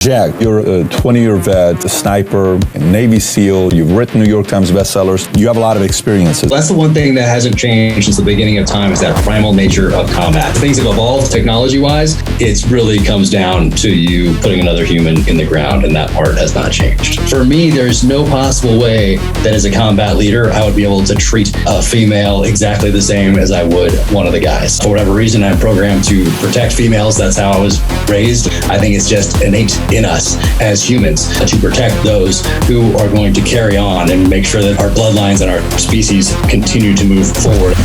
Jack, you're a 20-year vet, a sniper, a Navy SEAL. You've written New York Times bestsellers. You have a lot of experiences. That's the one thing that hasn't changed since the beginning of time is that primal nature of combat. Things have evolved technology-wise. It really comes down to you putting another human in the ground, and that part has not changed. For me, there's no possible way that as a combat leader, I would be able to treat a female exactly the same as I would one of the guys. For whatever reason, I'm programmed to protect females. That's how I was raised. I think it's just innate in us as humans to protect those who are going to carry on and make sure that our bloodlines and our species continue to move forward.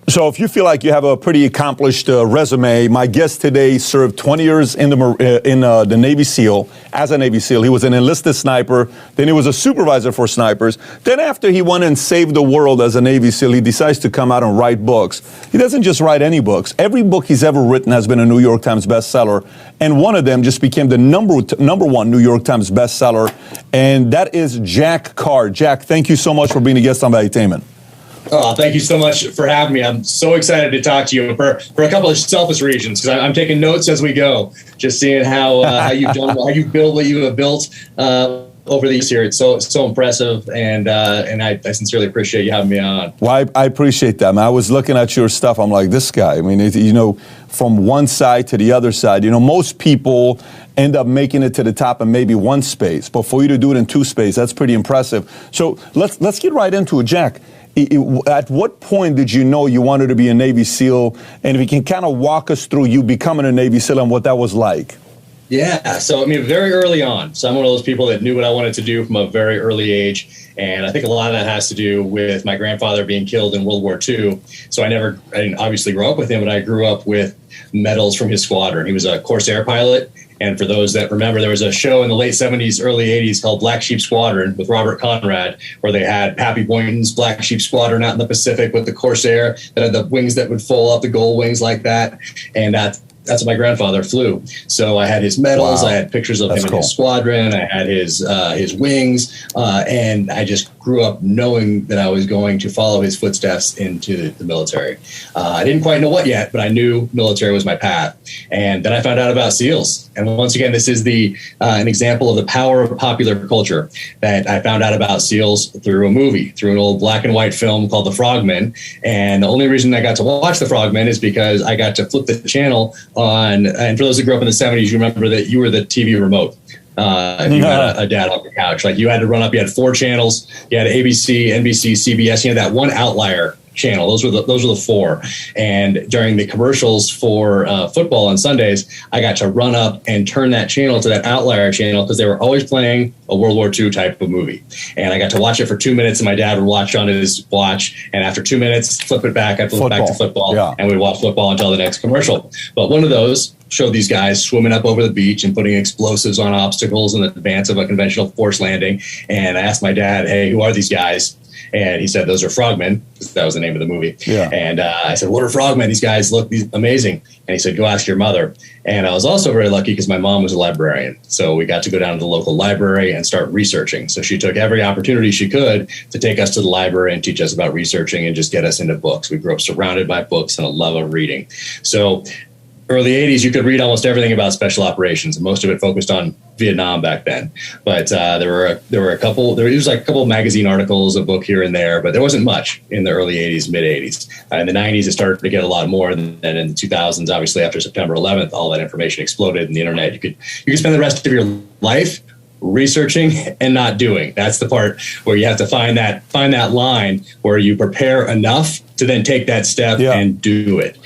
So if you feel like you have a pretty accomplished resume, my guest today served 20 years in the Navy SEAL, as a Navy SEAL. He was an enlisted sniper. Then he was a supervisor for snipers. Then after he went and saved the world as a Navy SEAL, he decides to come out and write books. He doesn't just write any books. Every book he's ever written has been a New York Times bestseller. And one of them just became the number one New York Times bestseller. And that is Jack Carr. Jack, thank you so much for being a guest on Valuetainment. Oh, thank you so much for having me. I'm so excited to talk to you for a couple of selfish reasons, because I'm taking notes as we go, just seeing how you've done, how you build what you have built over these years. It's so impressive, and I sincerely appreciate you having me on. Well, I appreciate that, man. I was looking at your stuff. I'm like, this guy. I mean, from one side to the other side. Most people end up making it to the top in maybe one space, but for you to do it in two spaces, that's pretty impressive. So let's get right into it, Jack. At what point did you know you wanted to be a Navy SEAL? And if you can kind of walk us through you becoming a Navy SEAL and what that was like. Yeah, so very early on. So I'm one of those people that knew what I wanted to do from a very early age. And I think a lot of that has to do with my grandfather being killed in World War II. So I didn't obviously grow up with him, but I grew up with medals from his squadron. He was a Corsair pilot. And for those that remember, there was a show in the late 70s, early 80s called Black Sheep Squadron with Robert Conrad, where they had Pappy Boynton's Black Sheep Squadron out in the Pacific with the Corsair that had the wings that would fold up, the gold wings like that. And that's what my grandfather flew. So I had his medals. Wow. I had pictures of him in his squadron. I had his wings. And I just grew up knowing that I was going to follow his footsteps into the military. I didn't quite know what yet, but I knew military was my path. And then I found out about SEALs. And once again, this is an example of the power of popular culture, that I found out about SEALs through a movie, through an old black and white film called The Frogmen. And the only reason I got to watch The Frogmen is because I got to flip the channel on, and for those who grew up in the 70s, you remember that you were the TV remote. If you had a dad on the couch, like you had to run up, you had 4 channels, you had ABC, NBC, CBS, you had that one outlier channel. Those were the 4. And during the commercials for football on Sundays, I got to run up and turn that channel to that outlier channel because they were always playing a World War II type of movie. And I got to watch it for 2 minutes, and my dad would watch on his watch. And after 2 minutes, flip it back. I'd flip back to football, and we'd watch football until the next commercial. But one of those showed these guys swimming up over the beach and putting explosives on obstacles in advance of a conventional force landing. And I asked my dad, hey, who are these guys? And he said, those are frogmen. That was the name of the movie. Yeah. And I said, what are frogmen? These guys look amazing. And he said, go ask your mother. And I was also very lucky because my mom was a librarian. So we got to go down to the local library and start researching. So she took every opportunity she could to take us to the library and teach us about researching and just get us into books. We grew up surrounded by books and a love of reading. So early 80s, you could read almost everything about special operations, and most of it focused on Vietnam back then. But there was a couple of magazine articles, a book here and there, but there wasn't much in the early 80s, mid 80s. In the 90s, it started to get a lot more. And then in the 2000s, obviously after September 11th, all that information exploded in the internet. You could spend the rest of your life researching and not doing. That's the part where you have to find that line where you prepare enough to then take that step and do it.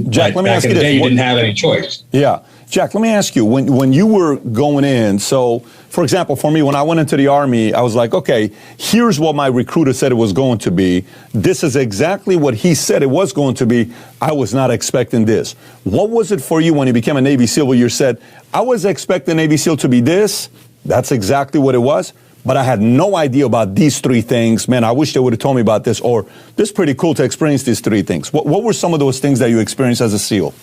Jack, let me ask you this. You didn't have any choice. Yeah. Jack, let me ask you, when you were going in, so, for example, for me, when I went into the Army, I was like, okay, here's what my recruiter said it was going to be. This is exactly what he said it was going to be. I was not expecting this. What was it for you when you became a Navy SEAL where you said, I was expecting Navy SEAL to be this, that's exactly what it was, but I had no idea about these 3 things. Man, I wish they would have told me about this, or this is pretty cool to experience these 3 things. What were some of those things that you experienced as a SEAL?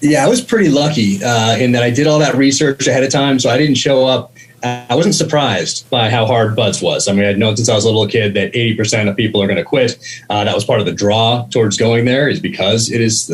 Yeah, I was pretty lucky in that I did all that research ahead of time, so I didn't show up I wasn't surprised by how hard BUDS was. I mean, I'd known since I was a little kid that 80% of people are going to quit. That was part of the draw towards going there, is because it is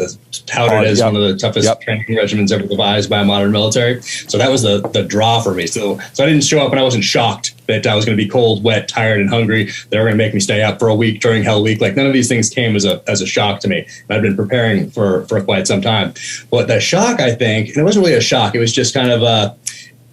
touted as one of the toughest training regimens ever devised by a modern military. So that was the draw for me. So I didn't show up and I wasn't shocked that I was going to be cold, wet, tired, and hungry. They were going to make me stay up for a week during Hell Week. Like, none of these things came as a shock to me. And I've been preparing for quite some time. But the shock, I think, and it wasn't really a shock, it was just kind of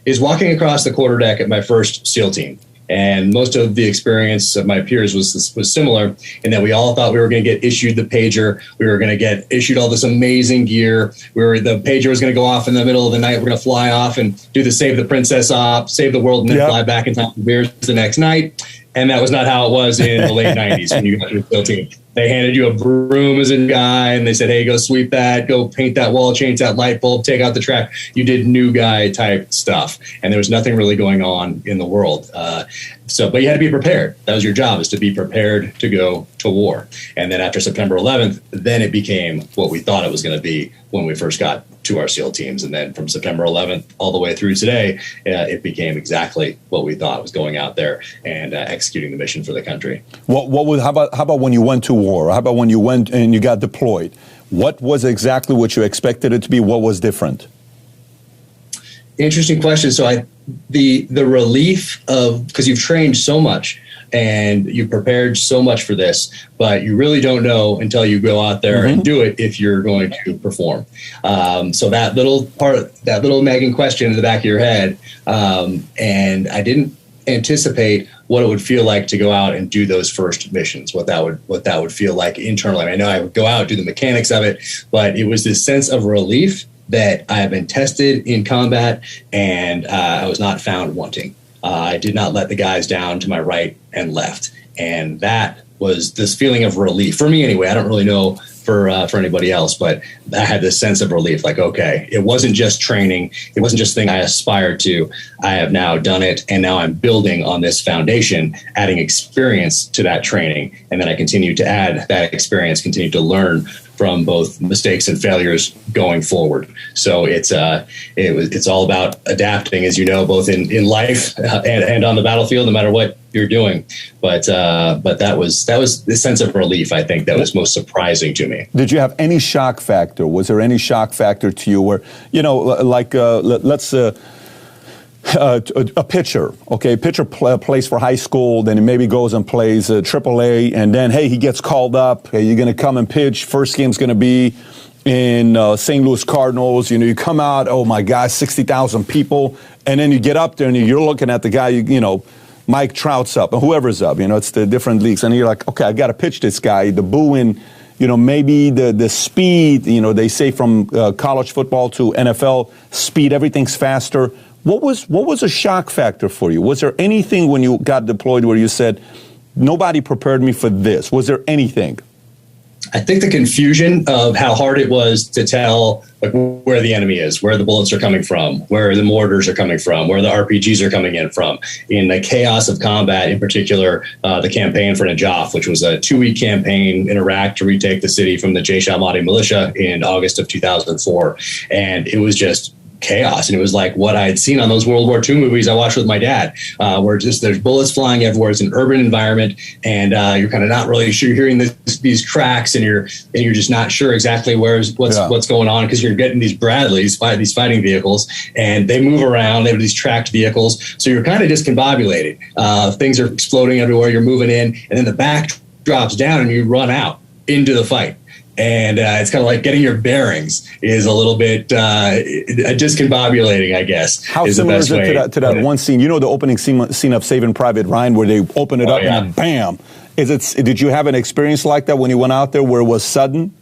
is walking across the quarterdeck at my first SEAL team. And most of the experience of my peers was similar in that we all thought we were going to get issued the pager. We were going to get issued all this amazing gear. The pager was going to go off in the middle of the night. We're going to fly off and do the Save the Princess op, save the world, and then fly back in time for beers the next night. And that was not how it was in the late 90s when you got to the SEAL team. They handed you a broom as a guy, and they said, hey, go sweep that, go paint that wall, change that light bulb, take out the track. You did new guy type stuff. And there was nothing really going on in the world. But you had to be prepared. That was your job, is to be prepared to go to war. And then after September 11th, then it became what we thought it was going to be when we first got to our SEAL teams. And then from September 11th all the way through today, it became exactly what we thought, was going out there and executing the mission for the country. How about when you went to war? How about when you went and you got deployed? What was exactly what you expected it to be? What was different? Interesting question. So the relief of, because you've trained so much and you've prepared so much for this, but you really don't know until you go out there and do it if you're going to perform. So that little nagging question in the back of your head, and I didn't anticipate what it would feel like to go out and do those first missions, what that would feel like internally. I know I would go out, do the mechanics of it, but it was this sense of relief that I have been tested in combat, and I was not found wanting. I did not let the guys down to my right and left. And that was this feeling of relief for me anyway. I don't really know for anybody else, but I had this sense of relief, like, okay, it wasn't just training. It wasn't just a thing I aspired to. I have now done it, and now I'm building on this foundation, adding experience to that training. And then I continue to add that experience, continue to learn from both mistakes and failures going forward. So it's all about adapting, as you know, both in life and on the battlefield, no matter what you're doing. But that was the sense of relief, I think, that was most surprising to me. Did you have any shock factor? Was there any shock factor to you where, let's a pitcher, okay? Pitcher plays for high school, then he maybe goes and plays AAA, and then, hey, he gets called up. Hey, you're going to come and pitch. First game's going to be in St. Louis Cardinals. You come out, oh my gosh, 60,000 people, and then you get up there and you're looking at the guy, Mike Trout's up, or whoever's up. It's the different leagues, and you're like, okay, I got to pitch this guy. The booing, maybe the speed. They say from college football to NFL speed, everything's faster. What was a shock factor for you? Was there anything when you got deployed where you said, nobody prepared me for this? Was there anything? I think the confusion of how hard it was to tell where the enemy is, where the bullets are coming from, where the mortars are coming from, where the RPGs are coming in from. In the chaos of combat, in particular, the campaign for Najaf, which was a 2-week campaign in Iraq to retake the city from the Jaish al-Mahdi militia in August of 2004. And it was just chaos. And it was like what I had seen on those World War II movies I watched with my dad, where just there's bullets flying everywhere. It's an urban environment, and you're kind of not really sure. You're hearing these cracks, and you're just not sure exactly what's going on, because you're getting these Bradleys, these fighting vehicles, and they move around. They have these tracked vehicles, so you're kind of discombobulated. Things are exploding everywhere. You're moving in, and then the back drops down, and you run out into the fight. And it's kind of like getting your bearings is a little bit discombobulating, I guess. How similar is it to that one scene? The opening scene of Saving Private Ryan, where they open it up and bam. Did you have an experience like that when you went out there where it was sudden?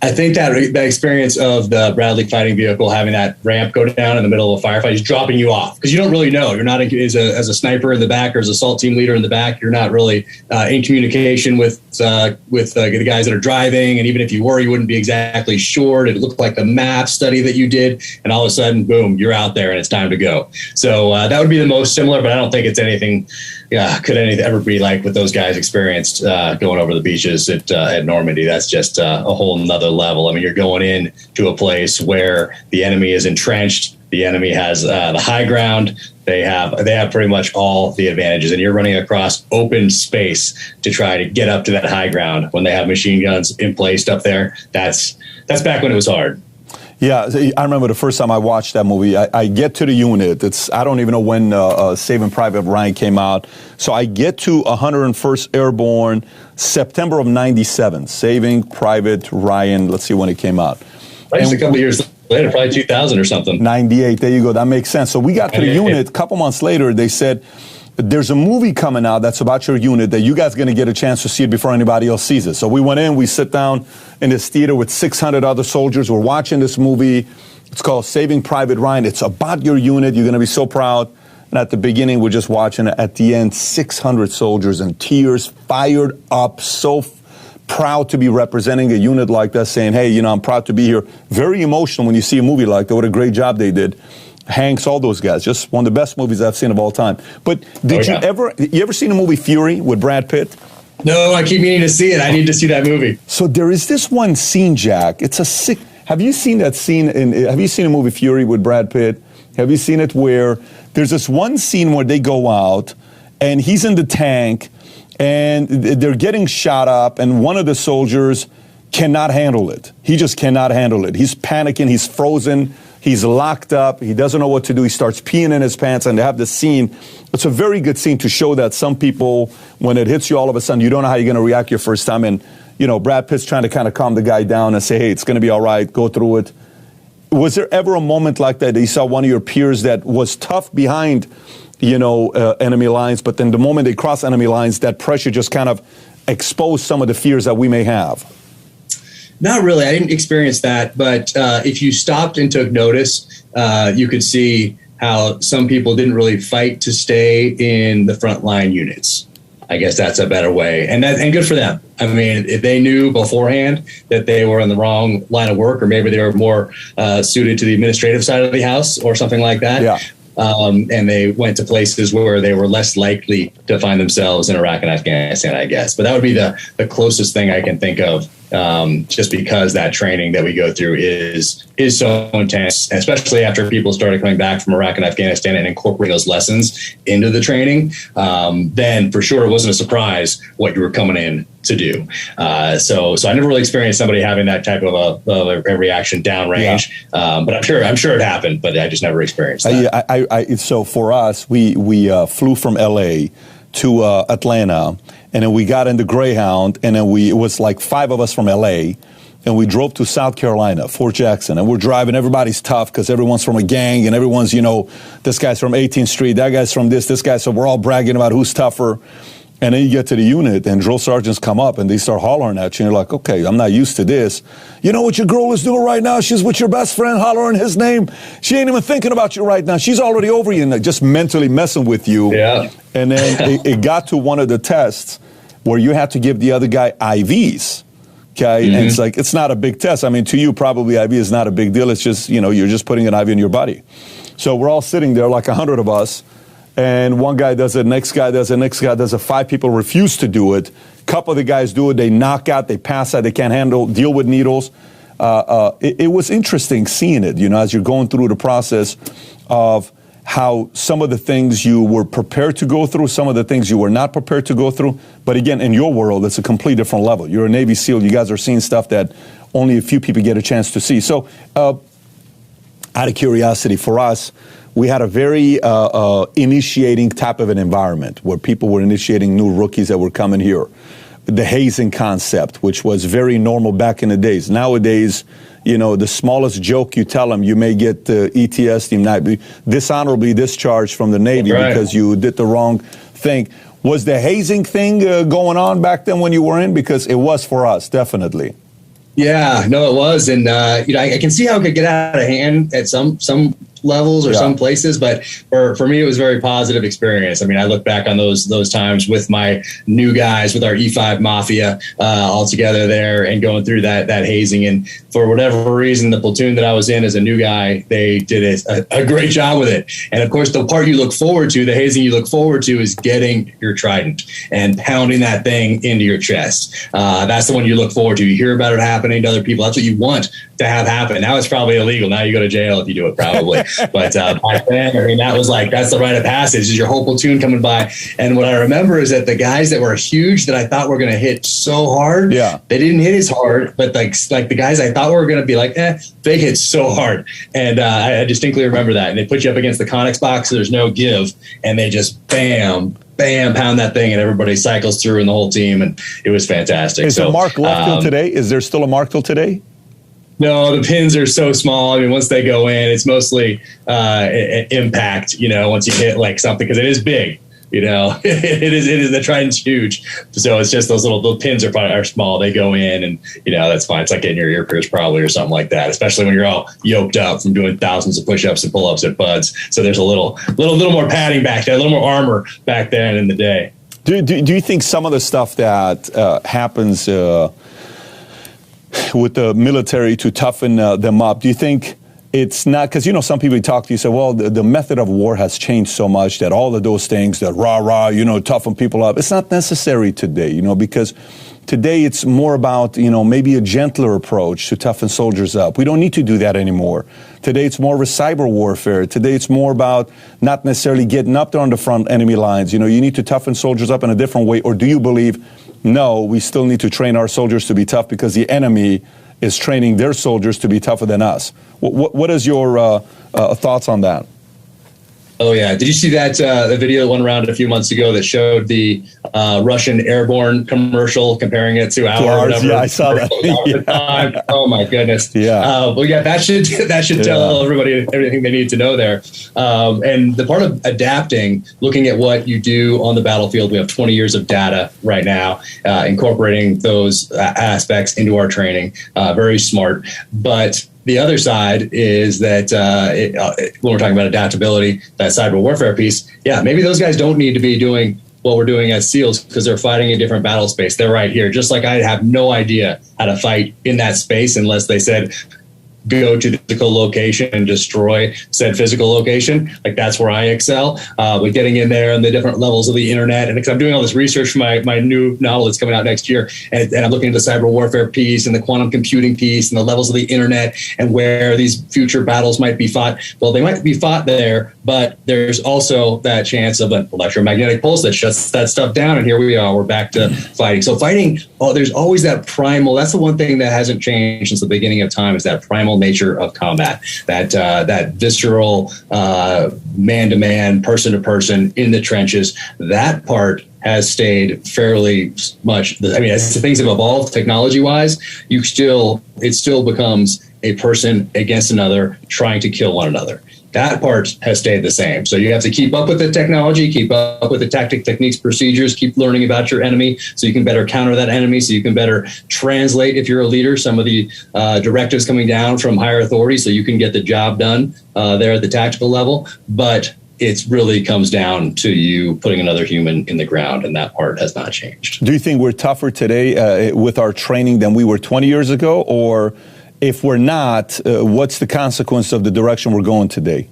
I think that experience of the Bradley fighting vehicle having that ramp go down in the middle of a firefight is dropping you off, because you don't really know. You're not as a sniper in the back or as a assault team leader in the back. You're not really in communication with the guys that are driving, and even if you were, you wouldn't be exactly sure. It looked like the map study that you did, and all of a sudden, boom, you're out there and it's time to go. So that would be the most similar, but I don't think it's anything. Could anything ever be like what those guys experienced going over the beaches at Normandy? That's just a whole nother level. I mean, you're going in to a place where the enemy is entrenched. The enemy has the high ground. They have pretty much all the advantages, and you're running across open space to try to get up to that high ground when they have machine guns in place up there. That's back when it was hard. Yeah, I remember the first time I watched that movie. I get to the unit. I don't even know when Saving Private Ryan came out. So I get to 101st Airborne, September of '97. Saving Private Ryan. Let's see when it came out. Right, a couple years later, probably 2000 or something. 98. There you go. That makes sense. So we got to the unit. A couple months later, they said, there's a movie coming out that's about your unit that you guys are going to get a chance to see it before anybody else sees it. So we went in, we sit down in this theater with 600 other soldiers. We're watching this movie. It's called Saving Private Ryan. It's about your unit. You're going to be so proud. And at the beginning, we're just watching it. At the end, 600 soldiers in tears, fired up, so proud to be representing a unit like that, saying, hey, you know, I'm proud to be here. Very emotional when you see a movie like that. What a great job they did. Hanks, all those guys, just one of the best movies I've seen of all time. But you ever seen the movie Fury with Brad Pitt? No, I keep meaning to see it. I need to see that movie. So there is this one scene, Jack. It's a sick. Have you seen that scene? Have you seen the movie Fury with Brad Pitt? Have you seen it where there's this one scene where they go out and he's in the tank and they're getting shot up and one of the soldiers cannot handle it. He just cannot handle it. He's panicking. He's frozen. He's locked up. He doesn't know what to do. He starts peeing in his pants, and they have this scene. It's a very good scene to show that some people, when it hits you all of a sudden, you don't know how you're going to react your first time. And, you know, Brad Pitt's trying to kind of calm the guy down and say, hey, it's going to be all right. Go through it. Was there ever a moment like that you saw one of your peers that was tough behind, you know, enemy lines, but then the moment they cross enemy lines, that pressure just kind of exposed some of the fears that we may have? Not really. I didn't experience that. But if you stopped and took notice, you could see how some people didn't really fight to stay in the frontline units. I guess that's a better way. And good for them. I mean, if they knew beforehand that they were in the wrong line of work, or maybe they were more suited to the administrative side of the house or something like that. Yeah. And they went to places where they were less likely to find themselves in Iraq and Afghanistan, I guess. But that would be the closest thing I can think of, just because that training that we go through is so intense, especially after people started coming back from Iraq and Afghanistan and incorporating those lessons into the training. Then for sure it wasn't a surprise what you were coming in to do. So I never really experienced somebody having that type of a reaction downrange. Yeah. But I'm sure it happened, but I just never experienced that. So for us, we flew from LA to Atlanta, and then we got in the Greyhound, and then it was like 5 of us from LA, and we drove to South Carolina, Fort Jackson, and we're driving. Everybody's tough because everyone's from a gang, and everyone's, you know, this guy's from 18th Street, that guy's from this guy, so we're all bragging about who's tougher. And then you get to the unit, and drill sergeants come up, and they start hollering at you, and you're like, okay, I'm not used to this. You know what your girl is doing right now? She's with your best friend hollering his name. She ain't even thinking about you right now. She's already over you, and just mentally messing with you. Yeah. And then it got to one of the tests where you had to give the other guy IVs. Okay, and it's like, it's not a big test. I mean, to you, probably IV is not a big deal. It's just, you know, you're just putting an IV in your body. So we're all sitting there, like 100 of us, and one guy does it, next guy does it, next guy does it. 5 people refuse to do it. A couple of the guys do it. They knock out, they pass out, they can't deal with needles. It was interesting seeing it, you know, as you're going through the process of how some of the things you were prepared to go through, some of the things you were not prepared to go through. But again, in your world, it's a completely different level. You're a Navy SEAL. You guys are seeing stuff that only a few people get a chance to see. So out of curiosity, for us, we had a very initiating type of an environment where people were initiating new rookies that were coming here. The hazing concept, which was very normal back in the days. Nowadays, you know, the smallest joke you tell them, you may get ETS, you might be dishonorably discharged from the Navy because you did the wrong thing. Was the hazing thing going on back then when you were in? Because it was for us, definitely. Yeah, no, it was. And, you know, I can see how it could get out of hand at some levels or some places, but for me, it was a very positive experience. I mean, I look back on those times with my new guys, with our E5 Mafia all together there and going through that hazing. And for whatever reason, the platoon that I was in as a new guy, they did a great job with it. And of course, the part you look forward to, the hazing you look forward to, is getting your trident and pounding that thing into your chest. That's the one you look forward to. You hear about it happening to other people. That's what you want to have happen. Now it's probably illegal. Now you go to jail if you do it, probably. But back then, I mean, that was like, that's the rite of passage, is your whole platoon coming by. And what I remember is that the guys that were huge that I thought were going to hit so hard, they didn't hit as hard. But like the guys I thought were going to be like, they hit so hard. And I distinctly remember that. And they put you up against the Conex box, so there's no give. And they just bam, pound that thing, and everybody cycles through, and the whole team, and it was fantastic. Is the mark left till today? Is there still a mark till today? No, the pins are so small. I mean, once they go in, it's mostly impact, once you hit like something, because it is big, it is, the trident's huge. So it's just those little pins are small. They go in, and, that's fine. It's like getting your ear pierced probably, or something like that, especially when you're all yoked up from doing thousands of push-ups and pull-ups at Buds. So there's a little more padding back there, a little more armor back then in the day. Do you think some of the stuff that happens with the military to toughen them up, do you think it's not, because some people talk to you say, well, the method of war has changed so much that all of those things that toughen people up, it's not necessary today, because today it's more about maybe a gentler approach to toughen soldiers up. We don't need to do that anymore. Today it's more of a cyber warfare. Today it's more about not necessarily getting up there on the front enemy lines. You need to toughen soldiers up in a different way. Or do you believe, no, we still need to train our soldiers to be tough because the enemy is training their soldiers to be tougher than us? What is your thoughts on that? Oh, yeah. Did you see that the video that went around a few months ago that showed the Russian airborne commercial, comparing it to ours? Yeah, I saw that. Oh, my goodness. Yeah. Well, yeah, that should tell everybody everything they need to know there. And the part of adapting, looking at what you do on the battlefield, we have 20 years of data right now, incorporating those aspects into our training. Very smart. But the other side is that when we're talking about adaptability, that cyber warfare piece, maybe those guys don't need to be doing what we're doing as SEALs because they're fighting a different battle space. They're right here. Just like I have no idea how to fight in that space unless they said, go to the physical location and destroy said physical location. Like, that's where I excel. With getting in there and the different levels of the internet. And because I'm doing all this research for my new novel that's coming out next year, and I'm looking at the cyber warfare piece and the quantum computing piece and the levels of the internet and where these future battles might be fought. Well, they might be fought there, but there's also that chance of an electromagnetic pulse that shuts that stuff down. And here we are, we're back to fighting. So fighting, there's always that primal, that's the one thing that hasn't changed since the beginning of time, is that primal nature of combat, that visceral man-to-man, person-to-person in the trenches. That part has stayed fairly much. I mean, as things have evolved technology-wise, it still becomes a person against another trying to kill one another. That part has stayed the same. So you have to keep up with the technology, keep up with the tactic, techniques, procedures, keep learning about your enemy so you can better counter that enemy, so you can better translate, if you're a leader, some of the directives coming down from higher authority so you can get the job done there at the tactical level. But it really comes down to you putting another human in the ground, and that part has not changed. Do you think we're tougher today with our training than we were 20 years ago? Or if we're not, what's the consequence of the direction we're going today?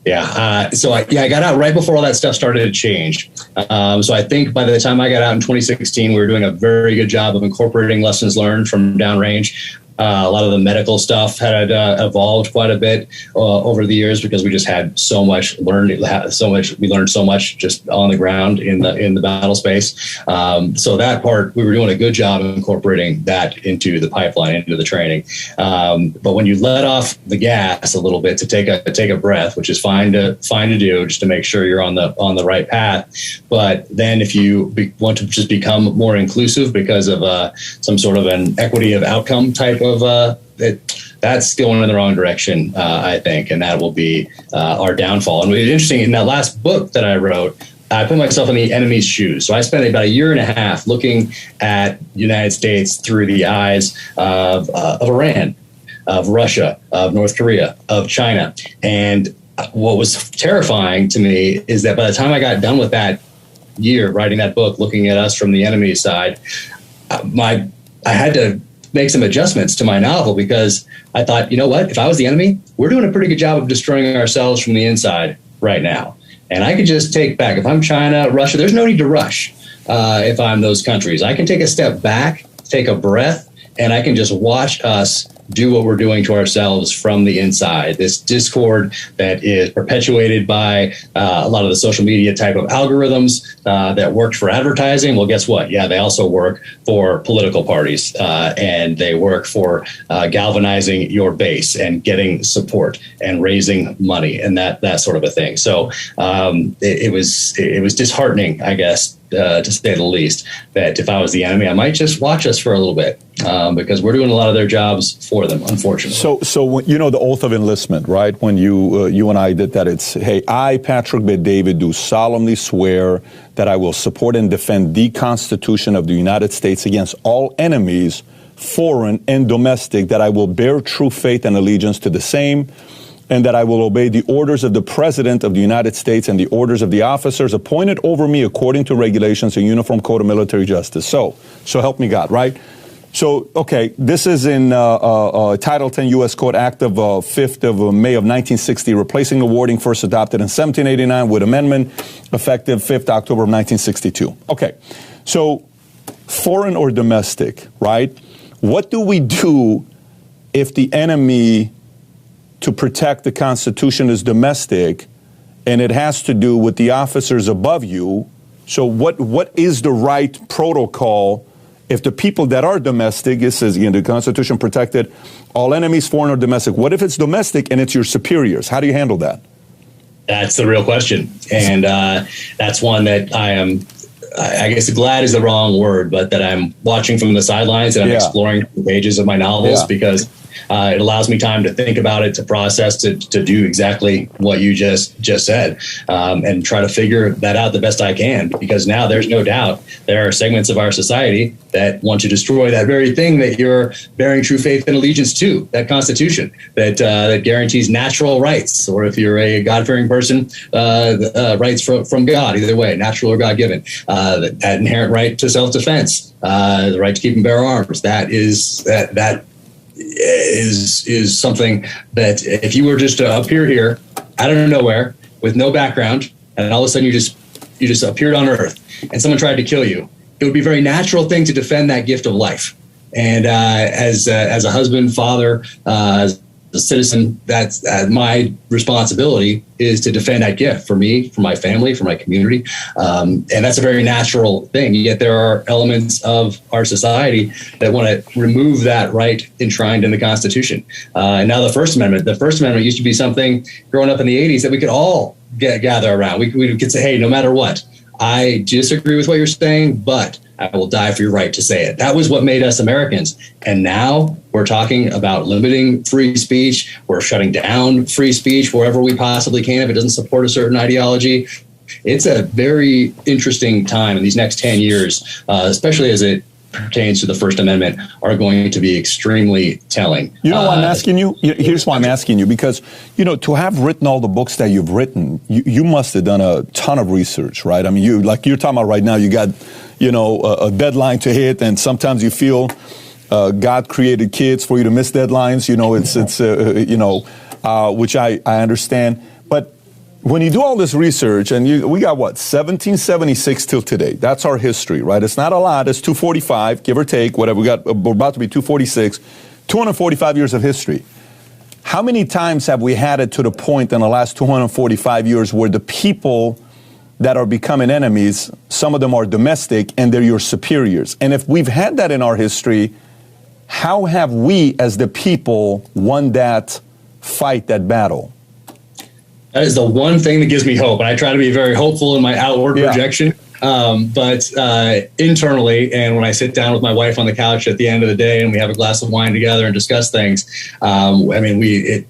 Yeah. So I got out right before all that stuff started to change. So I think by the time I got out in 2016, we were doing a very good job of incorporating lessons learned from downrange. A lot of the medical stuff had evolved quite a bit over the years because we just had so much learned. We learned so much just on the ground in the battle space. So that part, we were doing a good job of incorporating that into the pipeline, into the training. But when you let off the gas a little bit to take a breath, which is fine to do, just to make sure you're on the right path. But then if you want to just become more inclusive because of some sort of an equity of outcome type of that's going in the wrong direction, I think, and that will be our downfall. And it's interesting, in that last book that I wrote, I put myself in the enemy's shoes. So I spent about a year and a half looking at the United States through the eyes of Iran, of Russia, of North Korea, of China. And what was terrifying to me is that by the time I got done with that year writing that book, looking at us from the enemy's side, I had to make some adjustments to my novel because I thought, you know what, if I was the enemy, we're doing a pretty good job of destroying ourselves from the inside right now. And I could just take back, if I'm China, Russia, there's no need to rush if I'm those countries. I can take a step back, take a breath, and I can just watch us do what we're doing to ourselves from the inside. This discord that is perpetuated by a lot of the social media type of algorithms that worked for advertising. Well, guess what? Yeah, they also work for political parties, and they work for galvanizing your base and getting support and raising money and that sort of a thing. So it was disheartening, I guess, to say the least, that if I was the enemy, I might just watch us for a little bit because we're doing a lot of their jobs for them, unfortunately. So when, you know, the oath of enlistment, right? When you and I did that, it's, hey, I, Patrick Bet-David, do solemnly swear that I will support and defend the Constitution of the United States against all enemies, foreign and domestic, that I will bear true faith and allegiance to the same, and that I will obey the orders of the President of the United States and the orders of the officers appointed over me according to regulations and Uniform Code of Military Justice. So help me God, right? So, okay, this is in Title 10 U.S. Code Act of 5th of May of 1960, replacing the wording first adopted in 1789 with amendment effective 5th October of 1962. Okay, so foreign or domestic, right? What do we do if the enemy to protect the Constitution is domestic, and it has to do with the officers above you? So what is the right protocol if the people that are domestic, it says, you know, the Constitution protected all enemies, foreign or domestic. What if it's domestic and it's your superiors? How do you handle that? That's the real question. And that's one that I guess glad is the wrong word, but that I'm watching from the sidelines and I'm exploring the pages of my novels because it allows me time to think about it, to process, to do exactly what you just said, and try to figure that out the best I can. Because now there's no doubt there are segments of our society that want to destroy that very thing that you're bearing true faith and allegiance to, that Constitution that guarantees natural rights, or if you're a God-fearing person, rights from God, either way, natural or God-given, that inherent right to self-defense, the right to keep and bear arms. That is something that if you were just to appear here out of nowhere with no background, and all of a sudden you just appeared on Earth and someone tried to kill you, it would be a very natural thing to defend that gift of life. And as a husband, father, as a citizen, that's my responsibility is to defend that gift for me, for my family, for my community. And that's a very natural thing. Yet there are elements of our society that want to remove that right enshrined in the Constitution. And now the First Amendment used to be something growing up in the 80s that we could all gather around. We could say, hey, no matter what, I disagree with what you're saying, but I will die for your right to say it. That was what made us Americans. And now we're talking about limiting free speech. We're shutting down free speech wherever we possibly can if it doesn't support a certain ideology. It's a very interesting time, and these next 10 years, especially as it pertains to the First Amendment, are going to be extremely telling. You know why I'm asking you? Here's why I'm asking you, because, you know, to have written all the books that you've written, you must have done a ton of research, right? I mean, you're talking about right now, you got, you know, a deadline to hit, and sometimes you feel God created kids for you to miss deadlines. You know, it's you know, which I understand. But when you do all this research, and we got what, 1776 till today. That's our history, right? It's not a lot. It's 245, give or take, whatever. We're about to be 246, 245 years of history. How many times have we had it to the point in the last 245 years where the people that are becoming enemies, some of them are domestic, and they're your superiors? And if we've had that in our history, how have we as the people won that fight, that battle? That is the one thing that gives me hope. And I try to be very hopeful in my outward projection. But internally, and when I sit down with my wife on the couch at the end of the day and we have a glass of wine together and discuss things, I mean,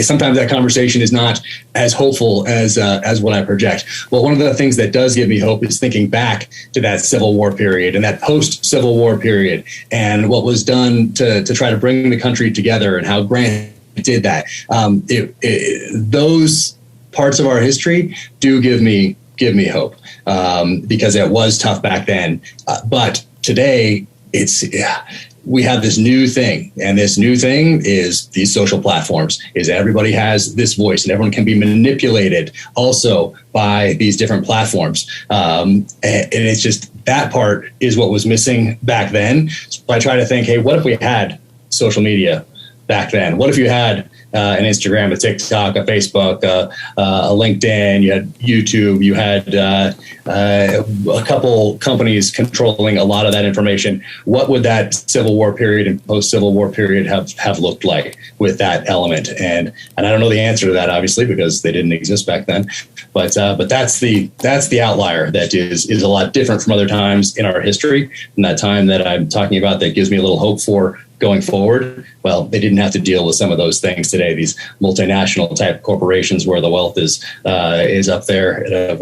sometimes that conversation is not as hopeful as what I project. Well, one of the things that does give me hope is thinking back to that Civil War period and that post-Civil War period and what was done to try to bring the country together and how Grant did that. Those parts of our history do give me hope because it was tough back then. But today, we have this new thing, and this new thing is these social platforms, is everybody has this voice and everyone can be manipulated also by these different platforms. And it's just, that part is what was missing back then. So I try to think, hey, what if we had social media back then? What if you had an Instagram, a TikTok, a Facebook, a LinkedIn, you had YouTube, you had a couple companies controlling a lot of that information? What would that Civil War period and post-Civil War period have looked like with that element? And I don't know the answer to that, obviously, because they didn't exist back then. But that's the outlier that is a lot different from other times in our history. And that time that I'm talking about that gives me a little hope for going forward, well, they didn't have to deal with some of those things today. These multinational type corporations where the wealth is up there at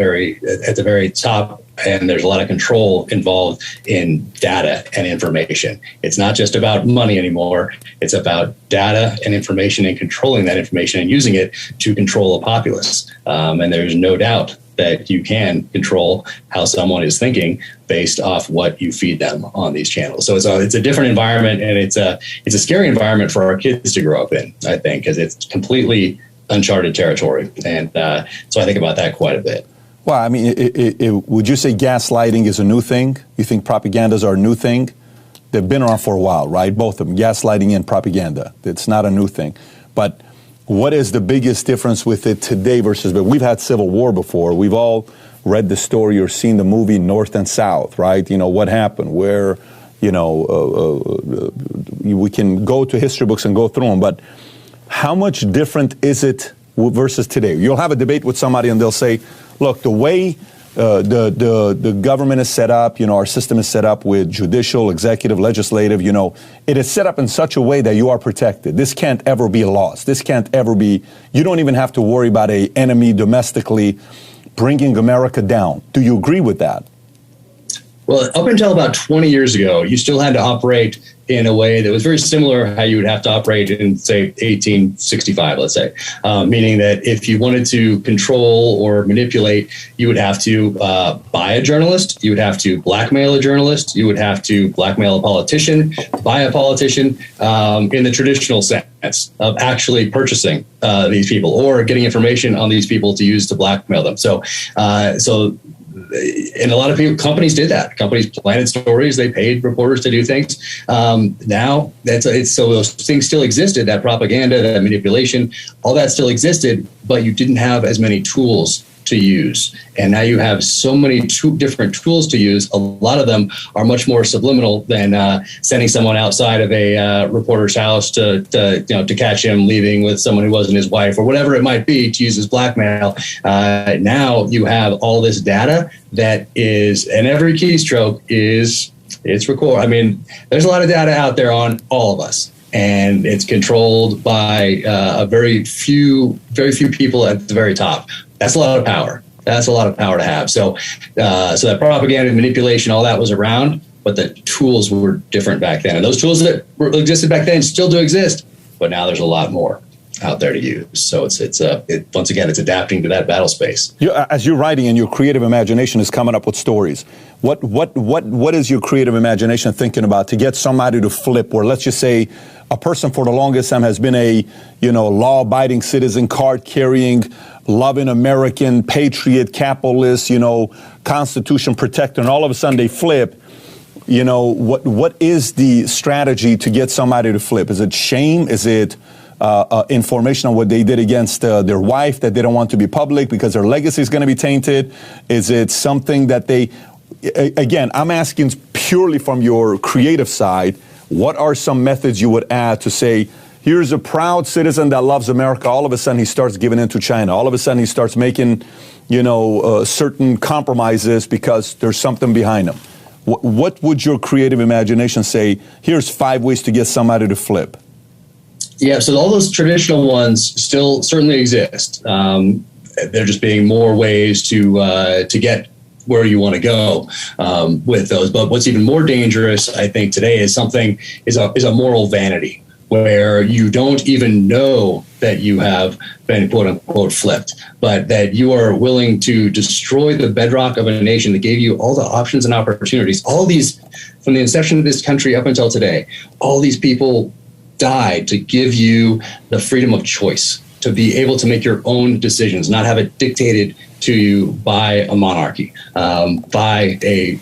the very top, and there's a lot of control involved in data and information. It's not just about money anymore. It's about data and information and controlling that information and using it to control a populace. And there's no doubt that you can control how someone is thinking based off what you feed them on these channels. So it's a different environment, and it's a scary environment for our kids to grow up in, I think, because it's completely uncharted territory. And so I think about that quite a bit. Well, I mean, would you say gaslighting is a new thing? You think propagandas are a new thing? They've been around for a while, right? Both of them, gaslighting and propaganda. It's not a new thing. But what is the biggest difference with it today versus, but we've had civil war before. We've all read the story or seen the movie North and South, right? You know, what happened, where, you know, we can go to history books and go through them, but how much different is it versus today? You'll have a debate with somebody and they'll say, look, the way the government is set up, you know, our system is set up with judicial, executive, legislative, you know, it is set up in such a way that you are protected. This can't ever be lost. This can't ever be, you don't even have to worry about an enemy domestically bringing America down. Do you agree with that? Well, up until about 20 years ago, you still had to operate in a way that was very similar how you would have to operate in, say, 1865, let's say, meaning that if you wanted to control or manipulate, you would have to buy a journalist, you would have to blackmail a journalist, you would have to blackmail a politician, buy a politician, in the traditional sense of actually purchasing these people or getting information on these people to use to blackmail them. So and a lot of companies did that. Companies planted stories. They paid reporters to do things. Now so those things still existed. That propaganda, that manipulation, all that still existed, but you didn't have as many tools to use. And now you have so many different tools to use. A lot of them are much more subliminal than sending someone outside of a reporter's house to catch him leaving with someone who wasn't his wife or whatever it might be to use as blackmail. Now you have all this data that is, and every keystroke it's record. I mean, there's a lot of data out there on all of us. And it's controlled by very few people at the very top. That's a lot of power. That's a lot of power to have. So that propaganda, manipulation, all that was around, but the tools were different back then. And those tools that existed back then still do exist, but now there's a lot more out there to use. So once again, it's adapting to that battle space. As you're writing and your creative imagination is coming up with stories, what is your creative imagination thinking about to get somebody to flip? Or let's just say a person for the longest time has been a, law-abiding citizen, card-carrying, loving American, patriot, capitalist, Constitution protector, and all of a sudden they flip. What is the strategy to get somebody to flip? Is it shame? Is it information on what they did against their wife that they don't want to be public because their legacy is going to be tainted? Is it something that again, I'm asking purely from your creative side, what are some methods you would add to say, here's a proud citizen that loves America. All of a sudden he starts giving in to China. All of a sudden he starts making, certain compromises because there's something behind him. What would your creative imagination say? Here's 5 ways to get somebody to flip. Yeah, so all those traditional ones still certainly exist. There just being more ways to get where you want to go with those. But what's even more dangerous, I think, today is a moral vanity, where you don't even know that you have been quote unquote flipped, but that you are willing to destroy the bedrock of a nation that gave you all the options and opportunities. All these, from the inception of this country up until today, all these people died to give you the freedom of choice, to be able to make your own decisions, not have it dictated to you by a monarchy, by a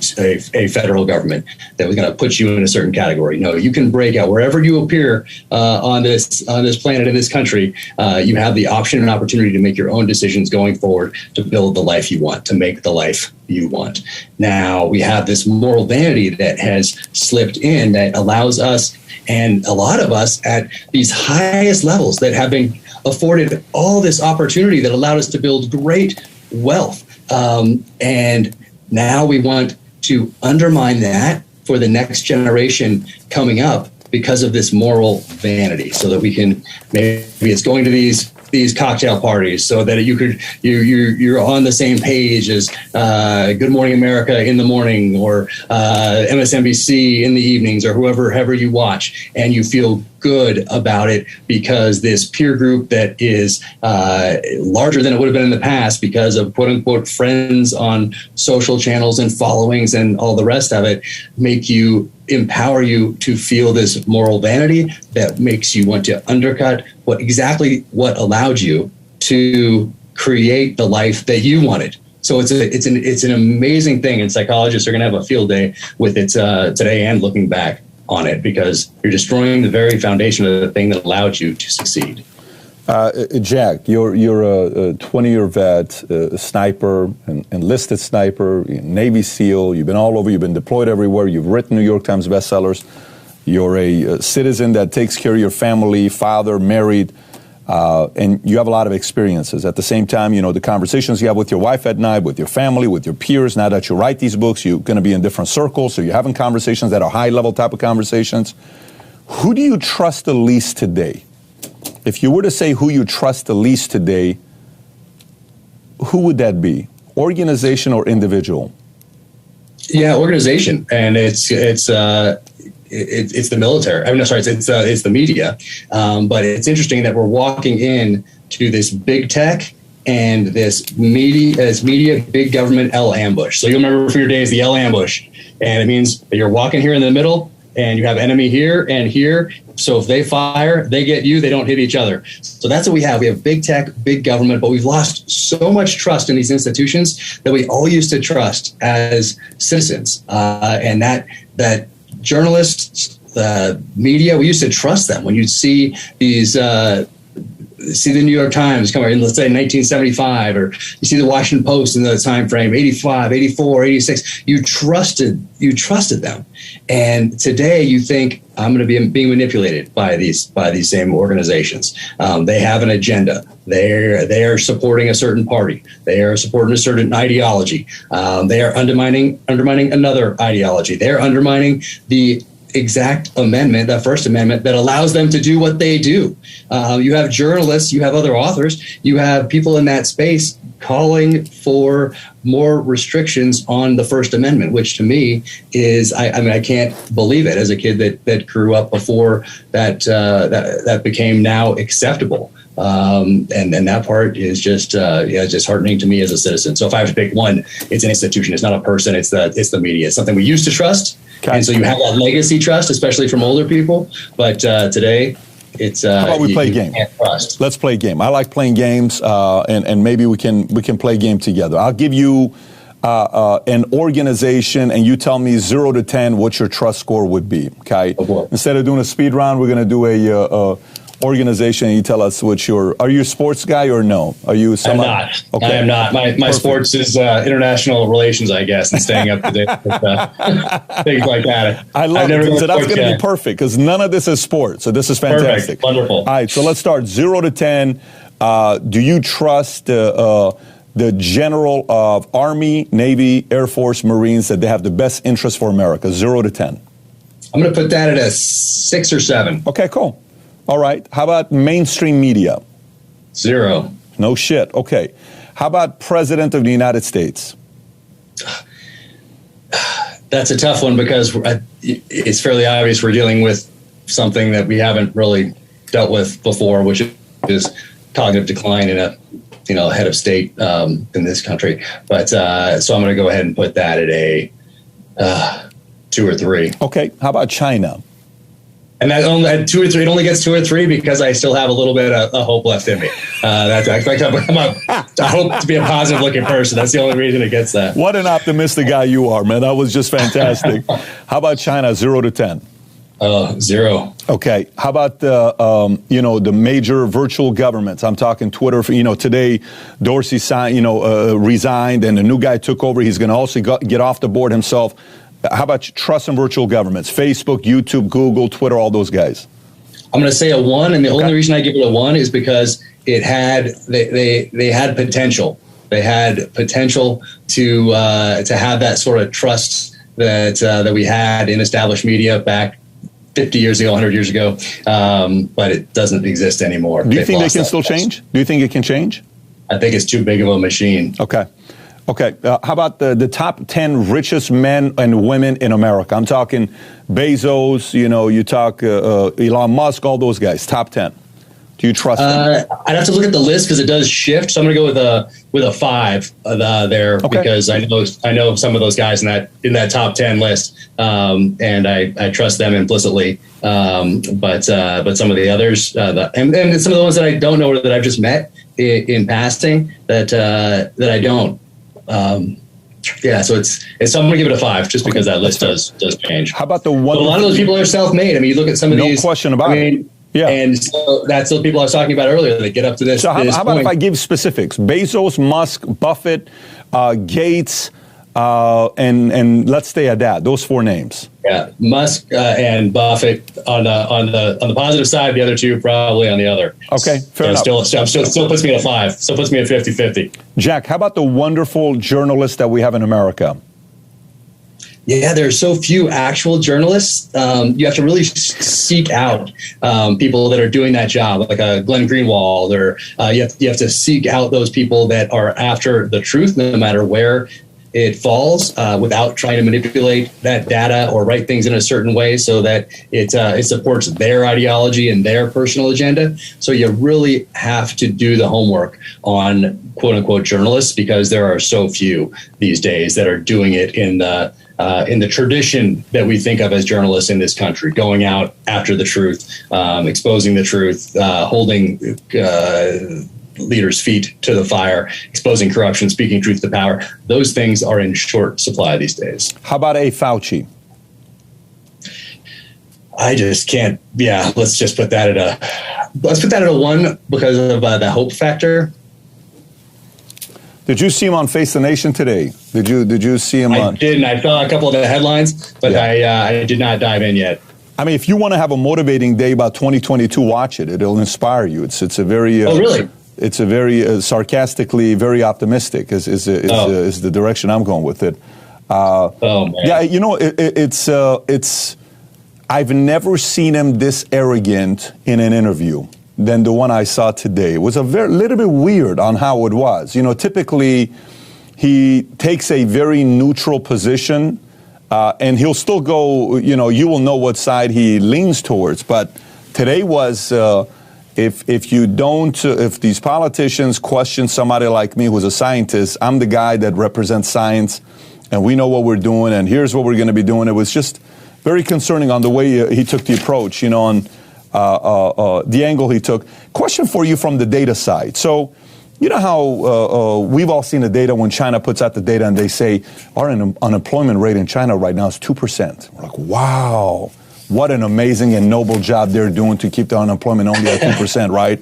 federal government that was going to put you in a certain category. No, you can break out wherever you appear on this planet, in this country. You have the option and opportunity to make your own decisions going forward, to build the life you want, to make the life you want. Now we have this moral vanity that has slipped in, that allows us, and a lot of us at these highest levels that have been afforded all this opportunity that allowed us to build great wealth. And now we want to undermine that for the next generation coming up because of this moral vanity, so that we can, maybe it's going to these cocktail parties so that you're on the same page as Good Morning America in the morning, or MSNBC in the evenings, or whoever you watch, and you feel good about it because this peer group that is larger than it would have been in the past because of quote unquote friends on social channels and followings and all the rest of it empower you to feel this moral vanity that makes you want to undercut what allowed you to create the life that you wanted. So it's an amazing thing, and psychologists are going to have a field day with it today and looking back on it, because you're destroying the very foundation of the thing that allowed you to succeed. Jack, you're a 20-year vet, a sniper, an enlisted sniper, Navy SEAL. You've been all over. You've been deployed everywhere. You've written New York Times bestsellers. You're a citizen that takes care of your family, father, married, and you have a lot of experiences. At the same time, the conversations you have with your wife at night, with your family, with your peers. Now that you write these books, you're going to be in different circles, so you're having conversations that are high-level type of conversations. Who do you trust the least today? If you were to say who you trust the least today, who would that be? Organization or individual? Yeah, organization, and it's the military. It's the media. But it's interesting that we're walking in to this big tech and this media, big government L ambush. So you'll remember from your days the L ambush, and it means that you're walking here in the middle, and you have enemy here and here. So if they fire, they get you, they don't hit each other. So that's what we have. We have big tech, big government, but we've lost so much trust in these institutions that we all used to trust as citizens. And that journalists, media, we used to trust them. When you'd see these, see the New York Times come in, let's say 1975, or you see the Washington Post in the time frame, 85, 84, 86, you trusted them. And today you think, I'm going to be being manipulated by these same organizations. They have an agenda. They are supporting a certain party. They are supporting a certain ideology. They are undermining another ideology. They are undermining the exact amendment, the First Amendment, that allows them to do what they do. You have journalists, you have other authors, you have people in that space calling for more restrictions on the First Amendment, which to me is, I can't believe it as a kid that grew up before that became now acceptable. And that part is just disheartening to me as a citizen. So if I have to pick one, it's an institution. It's not a person. It's the media. It's something we used to trust. Okay. And so you have that legacy trust, especially from older people. But today, it's how about we play a game? Let's play a game. I like playing games, and maybe we can play a game together. I'll give you an organization, and you tell me 0 to 10 what your trust score would be. Okay. Oh, instead of doing a speed round, we're going to do a organization, and you tell us what are you a sports guy or no? Are you I'm not. Okay. I am not. My sports is international relations, I guess, and staying up to date with things like that. I love it. So that's going to be perfect, because none of this is sports. So this is fantastic. Perfect. Wonderful. All right. So let's start 0 to 10. Do you trust the general of Army, Navy, Air Force, Marines, that they have the best interest for America? 0 to 10. I'm going to put that at a 6 or 7. Okay, cool. All right. How about mainstream media? 0. No shit. Okay. How about President of the United States? That's a tough one, because it's fairly obvious we're dealing with something that we haven't really dealt with before, which is cognitive decline in a head of state in this country. But so I'm going to go ahead and put that at a 2 or 3. Okay. How about China? And that only had 2 or 3. It only gets 2 or 3 because I still have a little bit of hope left in me. I hope to be a positive looking person. That's the only reason it gets that. What an optimistic guy you are, man. That was just fantastic. How about China, 0 to 10? 0. Okay. How about the major virtual governments? I'm talking Twitter. Today Dorsey resigned, and the new guy took over. He's going to also get off the board himself. How about trust in virtual governments? Facebook, YouTube, Google, Twitter, all those guys. I'm going to say a 1, and the only reason I give it a 1 is because it had they had potential. They had potential to have that sort of trust that we had in established media back 50 years ago, 100 years ago, but it doesn't exist anymore. Do you think they can still change? Do you think it can change? I think it's too big of a machine. Okay. How about the top 10 richest men and women in America? I'm talking Bezos, you talk Elon Musk, all those guys, top 10. Do you trust them? I'd have to look at the list because it does shift. So I'm going to go with a 5 there because I know some of those guys in that top 10 list, and I trust them implicitly. But some of the others, and some of the ones that I don't know or that I've just met in passing that I don't. So so I'm going to give it a 5 just because that list does change. How about the one? But a lot of those people are self-made. I mean, you look at some of these. No question about it. Yeah. And so that's the people I was talking about earlier that get up to this. So how about if I give specifics? Bezos, Musk, Buffett, Gates, and let's stay at that. Those 4 names. Yeah, Musk and Buffett on the positive side. The other 2 probably on the other. Okay, fair enough. Still puts me at a 5. Still puts me at 50-50. Jack, how about the wonderful journalists that we have in America? Yeah, there are so few actual journalists. You have to really seek out people that are doing that job, like Glenn Greenwald, or you have to seek out those people that are after the truth, no matter where it falls, without trying to manipulate that data or write things in a certain way so that it supports their ideology and their personal agenda. So you really have to do the homework on quote unquote journalists because there are so few these days that are doing it in the tradition that we think of as journalists in this country, going out after the truth, exposing the truth, holding leaders' feet to the fire, exposing corruption, speaking truth to power. Those things are in short supply these days. How about a Fauci? I just can't. Yeah, let's put that at a 1 because of the hope factor. Did you see him on Face the Nation today? Did you see him on? I didn't. I saw a couple of the headlines, but I did not dive in yet. I mean, if you want to have a motivating day about 2022, watch it. It'll inspire you. It's a very oh really? It's a very sarcastically very optimistic is the direction I'm going with it. Oh man. Yeah, it's I've never seen him this arrogant in an interview than the one I saw today. It was a little bit weird on how it was. Typically he takes a very neutral position, and he'll still go, you will know what side he leans towards. But today was, if these politicians question somebody like me who's a scientist, I'm the guy that represents science, and we know what we're doing, and here's what we're going to be doing. It was just very concerning on the way he took the approach, on the angle he took. Question for you from the data side. So, you know how we've all seen the data when China puts out the data and they say our unemployment rate in China right now is 2%. We're like, wow, what an amazing and noble job they're doing to keep the unemployment only at 2%, right?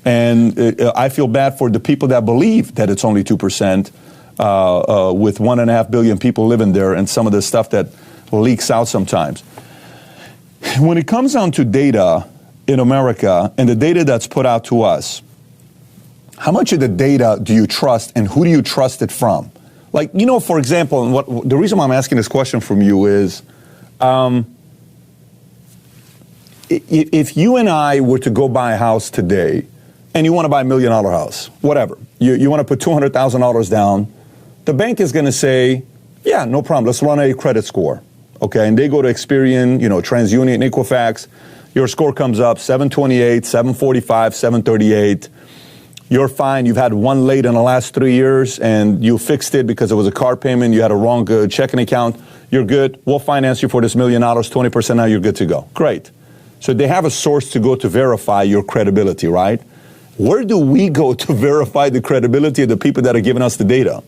And I feel bad for the people that believe that it's only 2%, with 1.5 billion people living there and some of the stuff that leaks out sometimes. When it comes down to data in America and the data that's put out to us, how much of the data do you trust and who do you trust it from? Like, for example, the reason why I'm asking this question from you is, if you and I were to go buy a house today and you want to buy $1 million house, whatever, you want to put $200,000 down, the bank is going to say, yeah, no problem, let's run a credit score. Okay, and they go to Experian, TransUnion, Equifax. Your score comes up 728, 745, 738. You're fine. You've had one late in the last 3 years, and you fixed it because it was a car payment. You had a wrong checking account. You're good. We'll finance you for this $1 million, 20%. Now you're good to go. Great. So they have a source to go to verify your credibility, right? Where do we go to verify the credibility of the people that are giving us the data?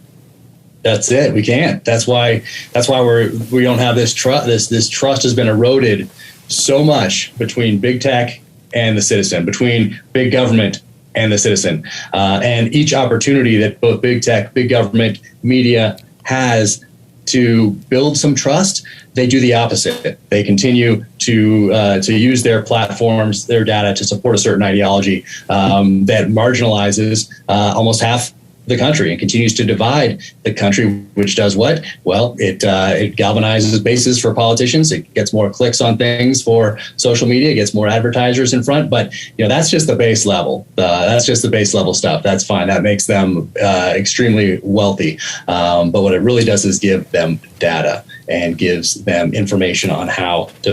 That's it. We can't. That's why we don't have this trust. This trust has been eroded so much between big tech and the citizen, between big government and the citizen, and each opportunity that both big tech, big government, media has to build some trust, they do the opposite. They continue to use their platforms, their data to support a certain ideology that marginalizes almost half the country and continues to divide the country, which does what? Well, it galvanizes bases for politicians. It gets more clicks on things for social media. It gets more advertisers in front. But that's just the base level. That's just the base level stuff. That's fine. That makes them extremely wealthy. But what it really does is give them data and gives them information on how to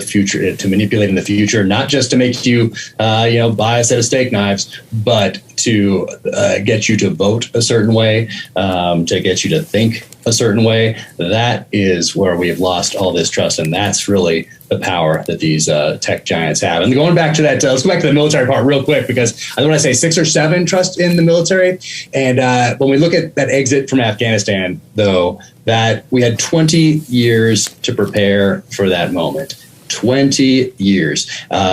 manipulate in the future, not just to make you buy a set of steak knives, but to get you to vote a certain way, to get you to think a certain way. That is where we have lost all this trust, and that's really the power that these tech giants have. And going back to that, let's go back to the military part real quick, because I want to say 6 or 7 trust in the military. And when we look at that exit from Afghanistan, though, that we had 20 years to prepare for that moment. 20 years.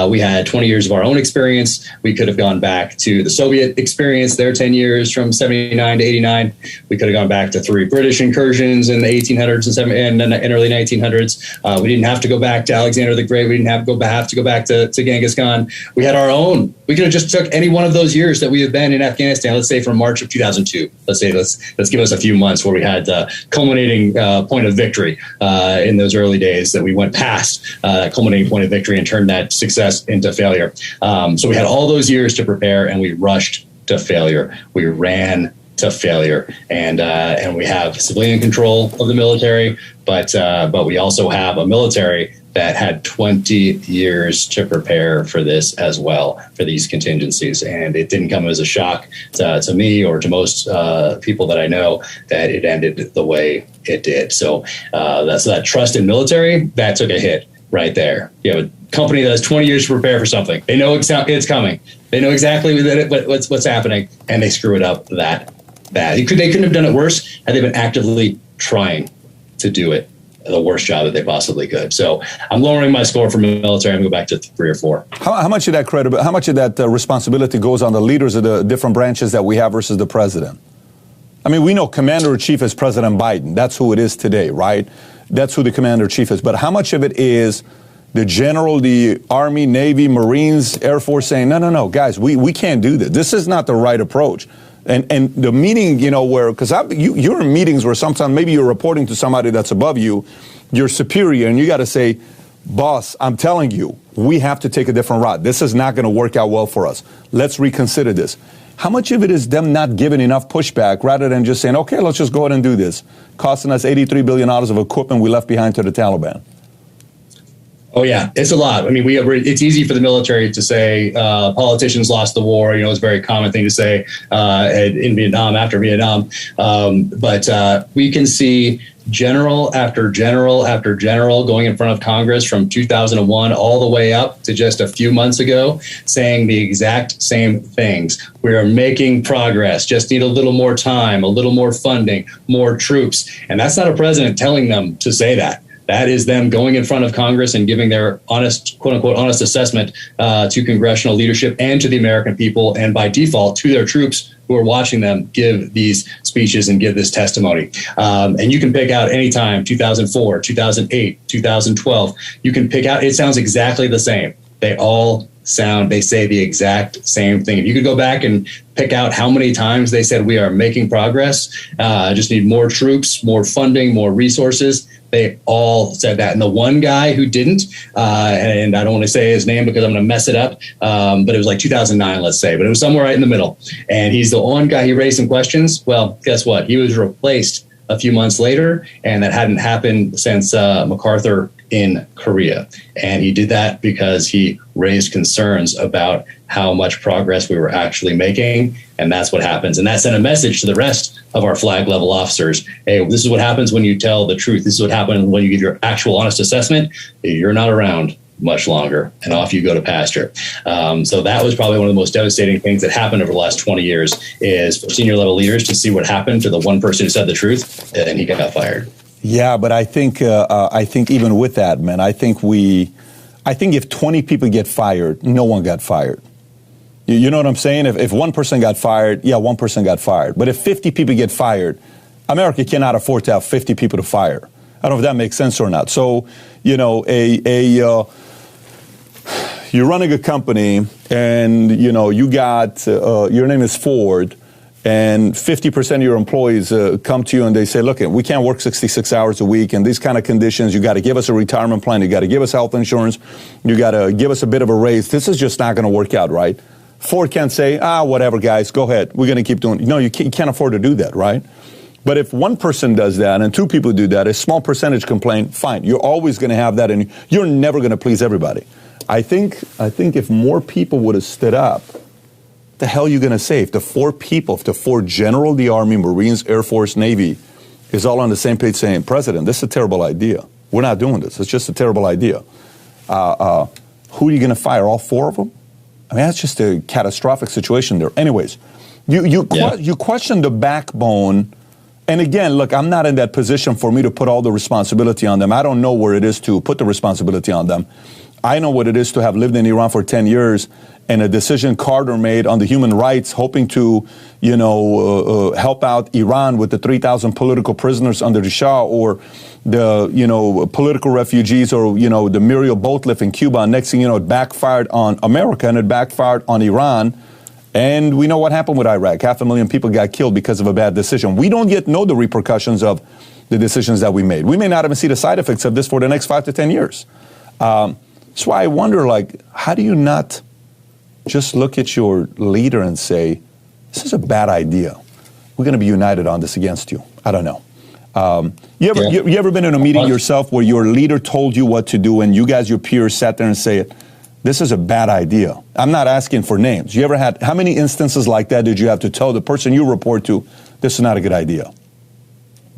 We had 20 years of our own experience. We could have gone back to the Soviet experience, their 10 years from 79 to 89. We could have gone back to 3 British incursions in the 1800s and early 1900s. We didn't have to go back to Alexander the Great. We didn't have to go back to Genghis Khan. We had our own. We could have just took any one of those years that we have been in Afghanistan, let's say from March of 2002. Let's give us a few months where we had the culminating point of victory in those early days that we went past culminating point of victory and turned that success into failure. So we had all those years to prepare, and we rushed to failure. We ran to failure, and we have civilian control of the military, but we also have a military that had 20 years to prepare for this as well, for these contingencies. And it didn't come as a shock to me or to most people that I know that it ended the way it did. So that's that trust in military, that took a hit right there. You have a company that has 20 years to prepare for something. They know it's coming. They know exactly what's happening, and they screw it up that bad. They couldn't have done it worse had they been actively trying to do it the worst job that they possibly could. So I'm lowering my score for military. I'm going to go back to 3 or 4. How much of that how much of that responsibility goes on the leaders of the different branches that we have versus the president? I mean, we know Commander-in-Chief is President Biden. That's who it is today, right? That's who the Commander-in-Chief is. But how much of it is the general, the Army, Navy, Marines, Air Force saying, no, guys, we can't do this. This is not the right approach. And the meeting, where, because you're in meetings where sometimes maybe you're reporting to somebody that's above you, your superior, and you got to say, boss, I'm telling you, we have to take a different route. This is not going to work out well for us. Let's reconsider this. How much of it is them not giving enough pushback rather than just saying, okay, let's just go ahead and do this, costing us $83 billion of equipment we left behind to the Taliban? Oh, yeah, it's a lot. I mean, it's easy for the military to say politicians lost the war. It's a very common thing to say in Vietnam, after Vietnam. But we can see general after general after general going in front of Congress from 2001 all the way up to just a few months ago saying the exact same things. We are making progress, just need a little more time, a little more funding, more troops. And that's not a president telling them to say that. That is them going in front of Congress and giving their honest, quote unquote, honest assessment to congressional leadership and to the American people, and by default to their troops who are watching them give these speeches and give this testimony. And you can pick out any time, 2004, 2008, 2012, you can pick out, it sounds exactly the same. They say the exact same thing. If you could go back and pick out how many times they said we are making progress, just need more troops, more funding, more resources, they all said that. And the one guy who didn't, and I don't want to say his name because I'm going to mess it up, but it was like 2009, let's say, but it was somewhere right in the middle. And he's the one guy, he raised some questions. Well, guess what? He was replaced a few months later, and that hadn't happened since MacArthur in Korea. And he did that because he raised concerns about how much progress we were actually making. And that's what happens. And that sent a message to the rest of our flag level officers. Hey, this is what happens when you tell the truth. This is what happens when you give your actual honest assessment. You're not around much longer, and off you go to pasture. So that was probably one of the most devastating things that happened over the last 20 years is for senior level leaders to see what happened to the one person who said the truth, and he got fired. Yeah, but I think even with that, man, I think if 20 people get fired, no one got fired. You know what I'm saying? If one person got fired, yeah, one person got fired. But if 50 people get fired, America cannot afford to have 50 people to fire. I don't know if that makes sense or not. So, you know, you're running a company and, you know, you got, your name is Ford, and 50% of your employees come to you and they say, look, we can't work 66 hours a week in these kind of conditions. You got to give us a retirement plan. You got to give us health insurance. You got to give us a bit of a raise. This is just not going to work out, right? Ford can't say, whatever, guys, go ahead. We're going to keep doing it. No, you can't afford to do that, right? But if one person does that and two people do that, a small percentage complain, fine. You're always going to have that, and you're never going to please everybody. I think if more people would have stood up, the hell are you going to say? If the four general, the Army, Marines, Air Force, Navy, is all on the same page saying, President, this is a terrible idea. We're not doing this. It's just a terrible idea. Who are you going to fire? All four of them? I mean, that's just a catastrophic situation there. Anyways, you question the backbone. And again, look, I'm not in that position for me to put all the responsibility on them. I don't know where it is to put the responsibility on them. I know what it is to have lived in Iran for 10 years and a decision Carter made on the human rights, hoping to, help out Iran with the 3,000 political prisoners under the Shah, or the, political refugees, or, the Muriel Boatlift in Cuba. And next thing you know, it backfired on America and it backfired on Iran. And we know what happened with Iraq. 500,000 people got killed because of a bad decision. We don't yet know the repercussions of the decisions that we made. We may not even see the side effects of this for the next 5 to 10 years. That's why I wonder, how do you not just look at your leader and say, this is a bad idea. We're going to be united on this against you. I don't know. You ever been in a meeting yourself where your leader told you what to do and you guys, your peers, sat there and say, this is a bad idea? I'm not asking for names. You ever had, how many instances like that did you have to tell the person you report to, this is not a good idea?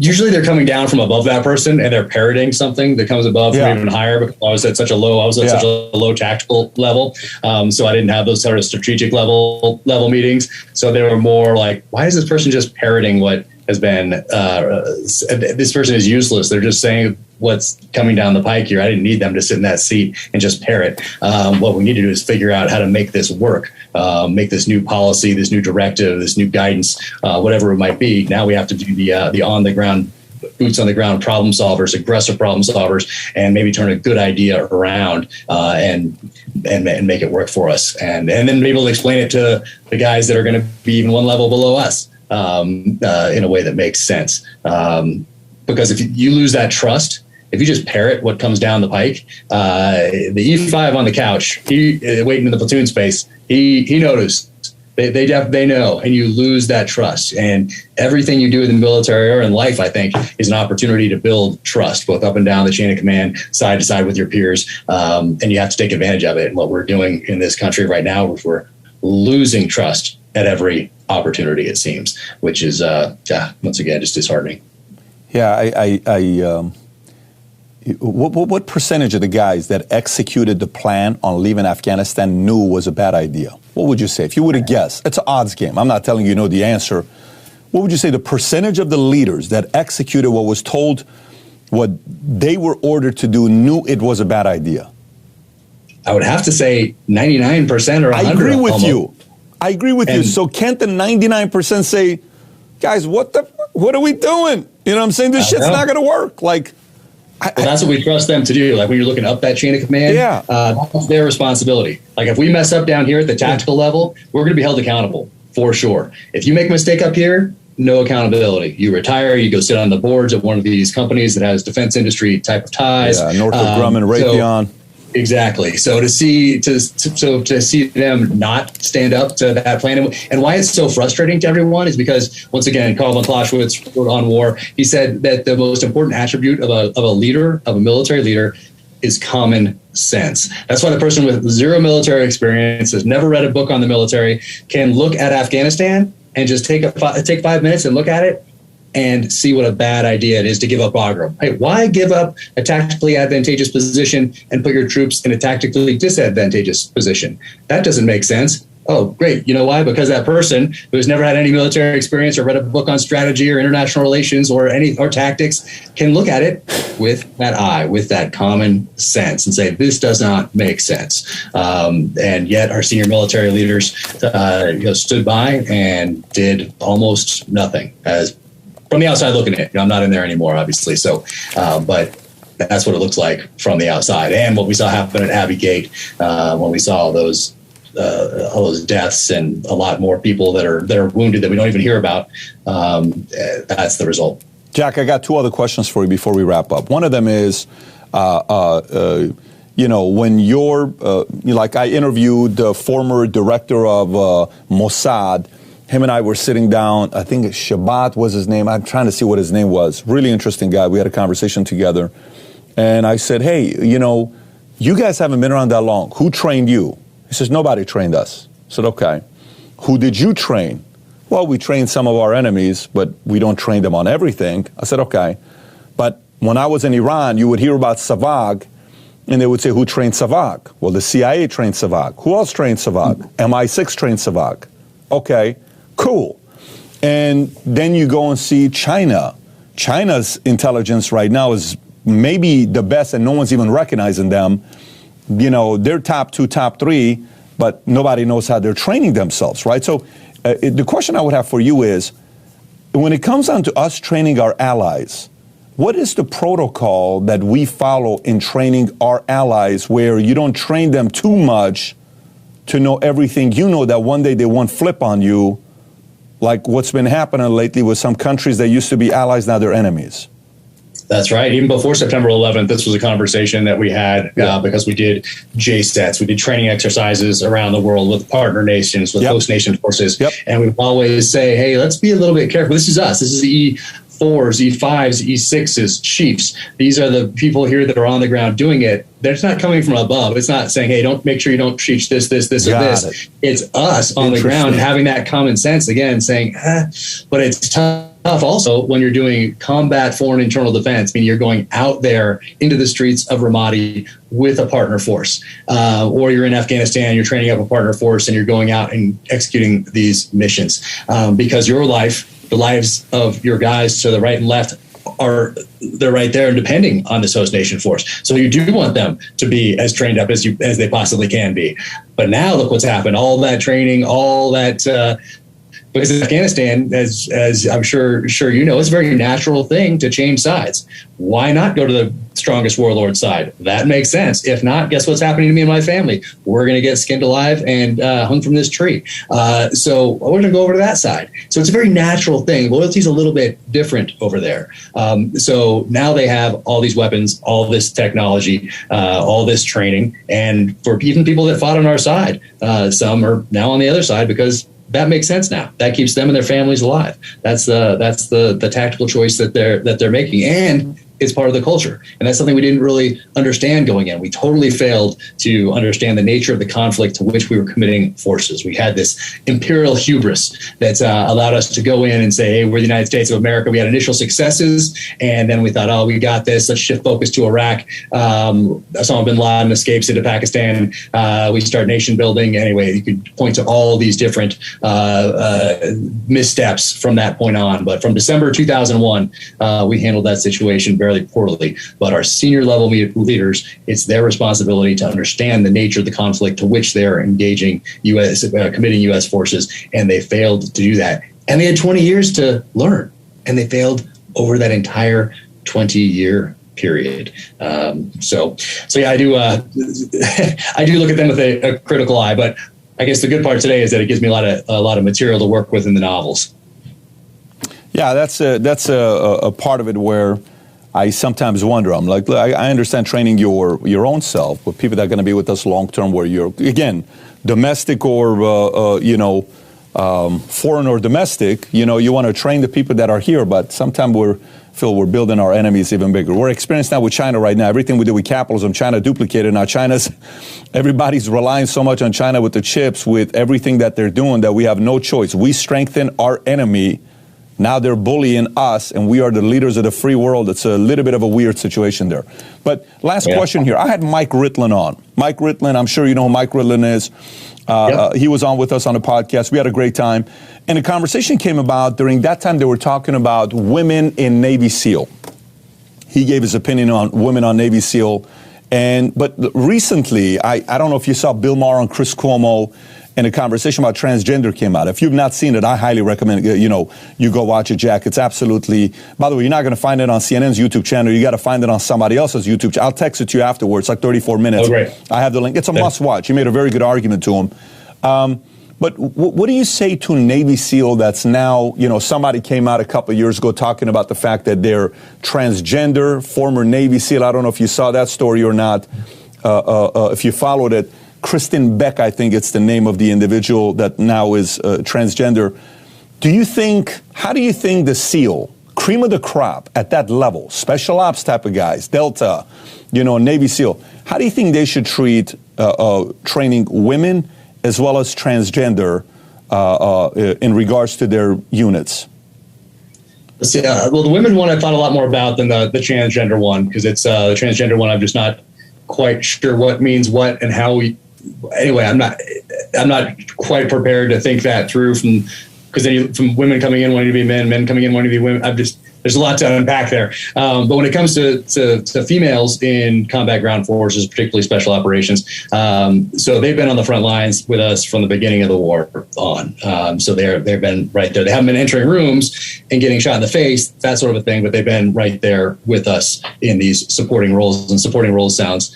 Usually they're coming down from above that person and they're parroting something that comes above or even higher, because I was at such a low tactical level. So I didn't have those sort of strategic level meetings. So they were more like, why is this person just parroting what has been, this person is useless. They're just saying what's coming down the pike here. I didn't need them to sit in that seat and just parrot. What we need to do is figure out how to make this work, make this new policy, this new directive, this new guidance, whatever it might be. Now we have to do the on the ground, boots on the ground problem solvers, aggressive problem solvers, and maybe turn a good idea around and make it work for us. And then be able to explain it to the guys that are going to be even one level below us in a way that makes sense. Because if you lose that trust, if you just parrot what comes down the pike, the E5 on the couch, waiting in the platoon space, he noticed. They know, and you lose that trust. And everything you do in the military or in life, I think, is an opportunity to build trust, both up and down the chain of command, side to side with your peers. And you have to take advantage of it. And what we're doing in this country right now is we're losing trust at every opportunity, it seems, which is, once again, just disheartening. Yeah, what percentage of the guys that executed the plan on leaving Afghanistan knew was a bad idea? What would you say? If you would have guessed, it's an odds game. I'm not telling you know the answer. What would you say the percentage of the leaders that executed what was told, what they were ordered to do, knew it was a bad idea? I would have to say 99% or 100%. I agree with you. So can't the 99% say, guys, what are we doing? You know what I'm saying? This shit's not going to work. That's what we trust them to do. Like when you're looking up that chain of command, that's their responsibility. Like if we mess up down here at the tactical level, we're going to be held accountable for sure. If you make a mistake up here, no accountability. You retire, you go sit on the boards of one of these companies that has defense industry type of ties. Yeah, Northrop Grumman, Raytheon. Exactly. So to see them not stand up to that plan, and why it's so frustrating to everyone is because, once again, Karl von Clausewitz wrote on war. He said that the most important attribute of a leader, of a military leader, is common sense. That's why the person with zero military experience, has never read a book on the military, can look at Afghanistan and just take 5 minutes and look at it and see what a bad idea it is to give up Bagram. Hey, why give up a tactically advantageous position and put your troops in a tactically disadvantageous position? That doesn't make sense. Oh, great. You know why? Because that person who's never had any military experience or read a book on strategy or international relations or tactics can look at it with that eye, with that common sense and say, this does not make sense. And yet our senior military leaders stood by and did almost nothing. As from the outside looking at it, I'm not in there anymore, obviously. So, but that's what it looks like from the outside. And what we saw happen at Abbey Gate when we saw all those deaths and a lot more people that are wounded that we don't even hear about. That's the result. Jack, I got two other questions for you before we wrap up. One of them is, when you're like I interviewed the former director of Mossad. Him and I were sitting down. I think Shabbat was his name. I'm trying to see what his name was. Really interesting guy. We had a conversation together. And I said, hey, you guys haven't been around that long. Who trained you? He says, nobody trained us. I said, okay. Who did you train? Well, we trained some of our enemies, but we don't train them on everything. I said, okay. But when I was in Iran, you would hear about SAVAG, and they would say, who trained SAVAG? Well, the CIA trained SAVAG. Who else trained SAVAG? MI6 trained SAVAG. Okay, cool. And then you go and see China. China's intelligence right now is maybe the best, and no one's even recognizing them. They're top 2, top 3, but nobody knows how they're training themselves, right? So the question I would have for you is, when it comes down to us training our allies, what is the protocol that we follow in training our allies where you don't train them too much to know everything that one day they won't flip on you, like what's been happening lately with some countries that used to be allies, now they're enemies? That's right. Even before September 11th, this was a conversation that we had because we did JSETs. We did training exercises around the world with partner nations, with host nation forces. And we always say, hey, let's be a little bit careful. This is us. This is the E4s, E5s, E6s, chiefs. These are the people here that are on the ground doing it. They're not coming from above. It's not saying, hey, don't make sure you don't teach this, or this. It's us on the ground having that common sense again, saying, but it's tough also when you're doing combat foreign internal defense, meaning you're going out there into the streets of Ramadi with a partner force, or you're in Afghanistan, you're training up a partner force and you're going out and executing these missions because your life, the lives of your guys to the right and left they're right there and depending on this host nation force. So you do want them to be as trained up as they possibly can be. But now look what's happened. All that training, all that because in Afghanistan, as I'm sure it's a very natural thing to change sides. Why not go to the strongest warlord side? That makes sense. If not, guess what's happening to me and my family? We're going to get skinned alive and hung from this tree. So we're going to go over to that side. So it's a very natural thing. Loyalty is a little bit different over there. So now they have all these weapons, all this technology, all this training. And for even people that fought on our side, some are now on the other side because that makes sense now. That keeps them and their families alive. That's the tactical choice that they're making, and it's part of the culture. And that's something we didn't really understand going in. We totally failed to understand the nature of the conflict to which we were committing forces. We had this imperial hubris that allowed us to go in and say, hey, we're the United States of America. We had initial successes, and then we thought, oh, we got this. Let's shift focus to Iraq. Osama bin Laden escapes into Pakistan. We start nation building. Anyway, you could point to all these different missteps from that point on. But from December 2001, we handled that situation very poorly. But our senior level leaders, it's their responsibility to understand the nature of the conflict to which they're engaging committing U.S. forces, and they failed to do that. And they had 20 years to learn, and they failed over that entire 20-year period. So yeah, I do look at them with a critical eye. But I guess the good part today is that it gives me a lot of material to work with in the novels. Yeah, that's a part of it where I sometimes wonder. I'm like, look, I understand training your own self, but people that are going to be with us long term, where you're again domestic or foreign or domestic. You want to train the people that are here, but sometimes we're building our enemies even bigger. We're experiencing that with China right now. Everything we do with capitalism, China duplicated. Now everybody's relying so much on China with the chips, with everything that they're doing, that we have no choice. We strengthen our enemy Now they're bullying us, and we are the leaders of the free world. It's a little bit of a weird situation there. But last question here. I had Mike Ritlin on. Mike Ritlin, I'm sure you know who Mike Ritlin is. He was on with us on the podcast. We had a great time. And the conversation came about during that time they were talking about women in Navy SEAL. He gave his opinion on women on Navy SEAL. But recently, I don't know if you saw Bill Maher and Chris Cuomo, and a conversation about transgender came out. If you've not seen it, I highly recommend, you go watch it, Jack. It's absolutely, by the way, you're not going to find it on CNN's YouTube channel. You got to find it on somebody else's YouTube channel. I'll text it to you afterwards. It's like 34 minutes. Oh, great. I have the link. It's a must watch. He made a very good argument to him. But what do you say to a Navy SEAL that's now, somebody came out a couple of years ago talking about the fact that they're transgender, former Navy SEAL. I don't know if you saw that story or not, if you followed it. Kristen Beck, I think it's the name of the individual that now is transgender. How do you think the SEAL, cream of the crop at that level, special ops type of guys, Delta, Navy SEAL, how do you think they should treat training women as well as transgender in regards to their units? Well, the women one I thought a lot more about than the transgender one, because it's the transgender one I'm just not quite sure what means what and how we. Anyway, I'm not quite prepared to think that through from women coming in wanting to be men coming in wanting to be women. There's a lot to unpack there. But when it comes to females in combat ground forces, particularly special operations, so they've been on the front lines with us from the beginning of the war on. So they've been right there. They haven't been entering rooms and getting shot in the face, that sort of a thing, but they've been right there with us in these supporting roles. And supporting roles sounds,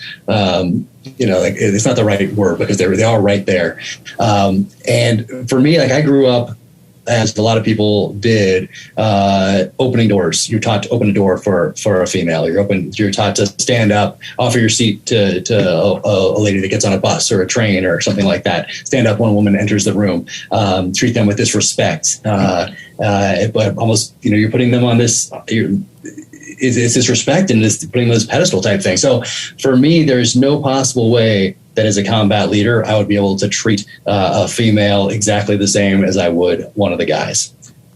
it's not the right word because they are right there. And for me, I grew up, as a lot of people did, opening doors. You're taught to open a door for a female. You're taught to stand up, offer your seat to a lady that gets on a bus or a train or something like that. Stand up when a woman enters the room. Treat them with disrespect. But almost, you're putting them on this. It's disrespect and this putting them on this pedestal type thing. So for me, there's no possible way that as a combat leader, I would be able to treat a female exactly the same as I would one of the guys.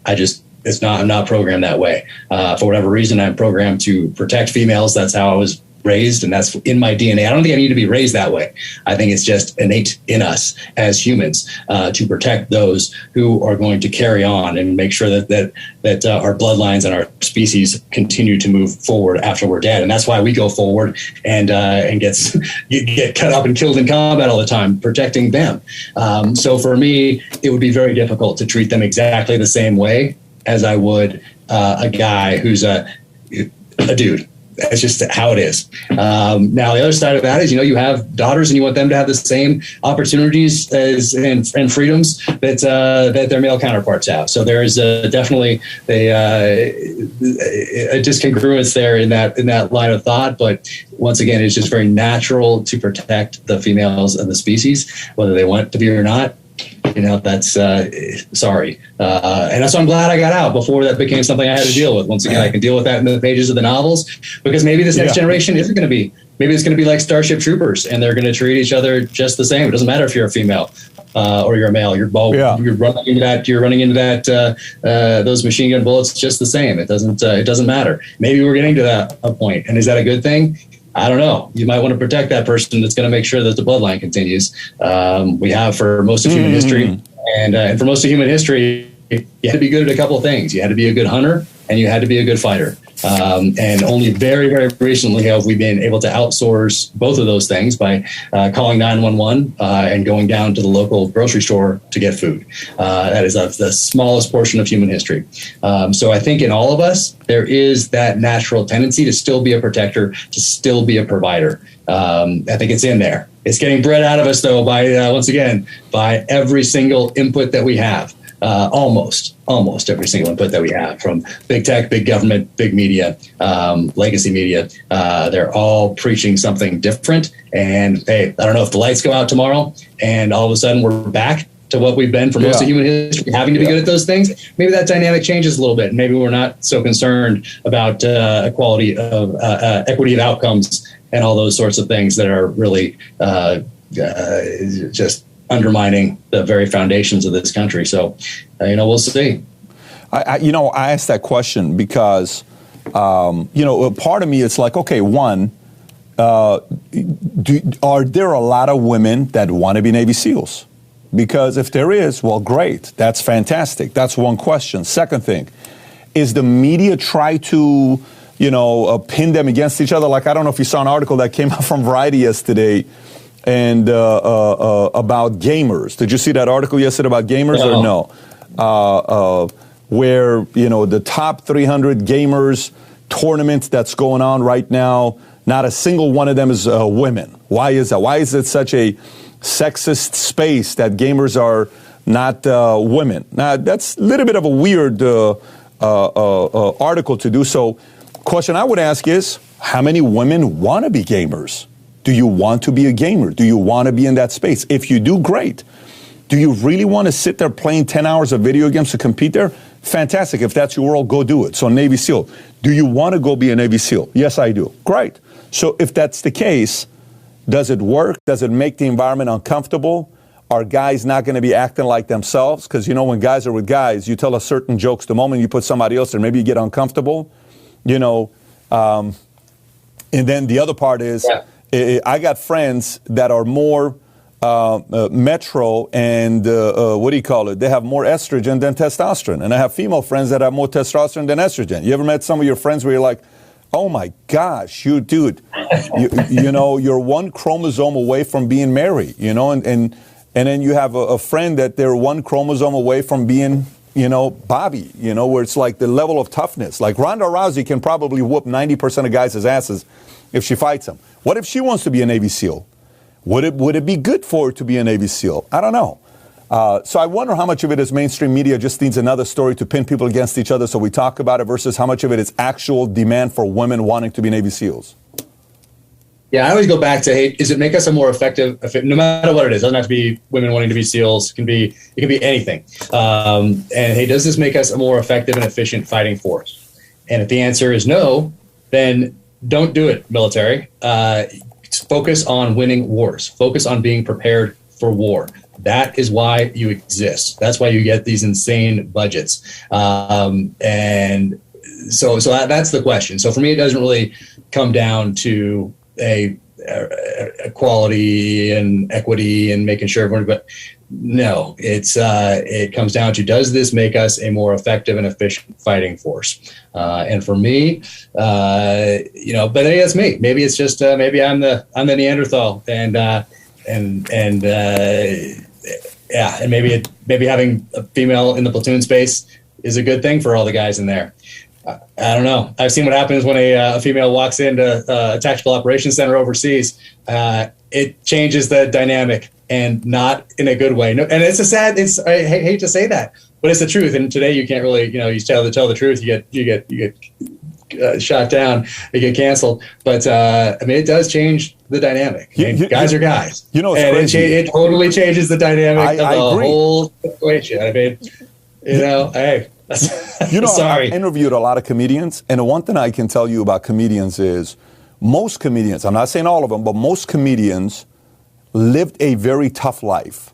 I'm not programmed that way. For whatever reason, I'm programmed to protect females. That's how I was raised, and that's in my DNA. I don't think I need to be raised that way. I think it's just innate in us as humans to protect those who are going to carry on and make sure that our bloodlines and our species continue to move forward after we're dead. And that's why we go forward and get cut up and killed in combat all the time, protecting them. So for me, it would be very difficult to treat them exactly the same way as I would a guy who's a dude. That's just how it is. Now, the other side of that is, you have daughters and you want them to have the same opportunities and freedoms that their male counterparts have. So there is definitely a discongruence there in that line of thought. But once again, it's just very natural to protect the females of the species, whether they want to be or not. That's sorry. And that's why I'm glad I got out before that became something I had to deal with. Once again, I can deal with that in the pages of the novels, because maybe this next generation isn't going to be, maybe it's going to be like Starship Troopers and they're going to treat each other just the same. It doesn't matter if you're a female or you're a male, you're both, you're running into that, those machine gun bullets just the same. It doesn't matter. Maybe we're getting to that point. And is that a good thing? I don't know. You might want to protect that person that's going to make sure that the bloodline continues. We have for most of human history. And for most of human history, you had to be good at a couple of things. You had to be a good hunter and you had to be a good fighter. And only very, very recently have we been able to outsource both of those things by calling 911 and going down to the local grocery store to get food. That is the smallest portion of human history. So I think in all of us, there is that natural tendency to still be a protector, to still be a provider. I think it's in there. It's getting bred out of us, though, by, once again, by every single input that we have. Almost every single input that we have, from big tech, big government, big media, legacy media. They're all preaching something different. And hey, I don't know if the lights go out tomorrow and all of a sudden we're back to what we've been for most of human history, having to be good at those things. Maybe that dynamic changes a little bit. Maybe we're not so concerned about equality of equity of outcomes and all those sorts of things that are really just undermining the very foundations of this country. So, we'll see. I asked that question because, part of me, it's like, okay, one, are there a lot of women that want to be Navy SEALs? Because if there is, well, great. That's fantastic. That's one question. Second thing, is the media try to, pin them against each other? Like, I don't know if you saw an article that came out from Variety yesterday and about gamers. Did you see that article yesterday about gamers or no? Where, the top 300 gamers tournament that's going on right now, not a single one of them is women. Why is that? Why is it such a sexist space that gamers are not women? Now, that's a little bit of a weird article to do. So, question I would ask is, how many women want to be gamers? Do you want to be a gamer? Do you want to be in that space? If you do, great. Do you really want to sit there playing 10 hours of video games to compete there? Fantastic. If that's your world, go do it. So Navy SEAL. Do you want to go be a Navy SEAL? Yes, I do. Great. So if that's the case, does it work? Does it make the environment uncomfortable? Are guys not going to be acting like themselves? Because, when guys are with guys, you tell a certain jokes. The moment you put somebody else there, maybe you get uncomfortable, and then the other part is, I got friends that are more metro and they have more estrogen than testosterone. And I have female friends that have more testosterone than estrogen. You ever met some of your friends where you're like, oh my gosh, dude, you're one chromosome away from being Mary, and then you have a friend that they're one chromosome away from being, Bobby, where it's like the level of toughness. Like Ronda Rousey can probably whoop 90% of guys' asses if she fights them. What if she wants to be a Navy SEAL? Would it be good for her to be a Navy SEAL? I don't know. So I wonder how much of it is mainstream media just needs another story to pin people against each other so we talk about it versus how much of it is actual demand for women wanting to be Navy SEAls. Yeah, I always go back to, hey, does it make us a more effective, no matter what it is, it doesn't have to be women wanting to be SEALs, it can be anything. And hey, does this make us a more effective and efficient fighting force? And if the answer is no, then don't do it, military. Focus on winning wars. Focus on being prepared for war. That is why you exist. That's why you get these insane budgets. And so that's the question. So for me, it doesn't really come down to equality and equity and making sure everyone, but no, it comes down to, does this make us a more effective and efficient fighting force? And for me, but maybe that's me. Maybe it's just maybe I'm the Neanderthal, and maybe having a female in the platoon space is a good thing for all the guys in there. I don't know. I've seen what happens when a female walks into a tactical operations center overseas. It changes the dynamic, and not in a good way. No, and it's I hate to say that, but it's the truth. And today you can't really, you tell the truth, you get shot down, you get canceled. But it does change the dynamic. Guys are guys. It's and crazy. It totally changes the dynamic of the whole situation. Hey. Sorry. I've interviewed a lot of comedians, and the one thing I can tell you about comedians is most comedians, I'm not saying all of them, but most comedians lived a very tough life.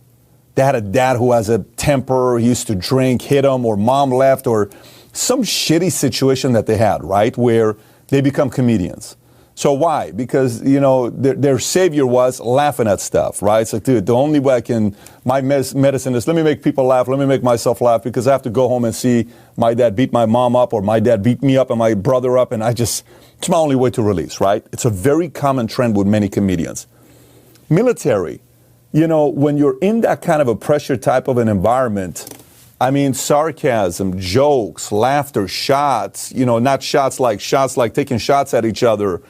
They had a dad who has a temper, he used to drink, hit them, or mom left, or some shitty situation that they had, right, where they become comedians. So why? Because, their savior was laughing at stuff, right? It's like, dude, the only way my medicine is, let me make people laugh, let me make myself laugh, because I have to go home and see my dad beat my mom up, or my dad beat me up and my brother up, and it's my only way to release, right? It's a very common trend with many comedians. Military, when you're in that kind of a pressure type of an environment, sarcasm, jokes, laughter, shots, not shots like taking shots at each other,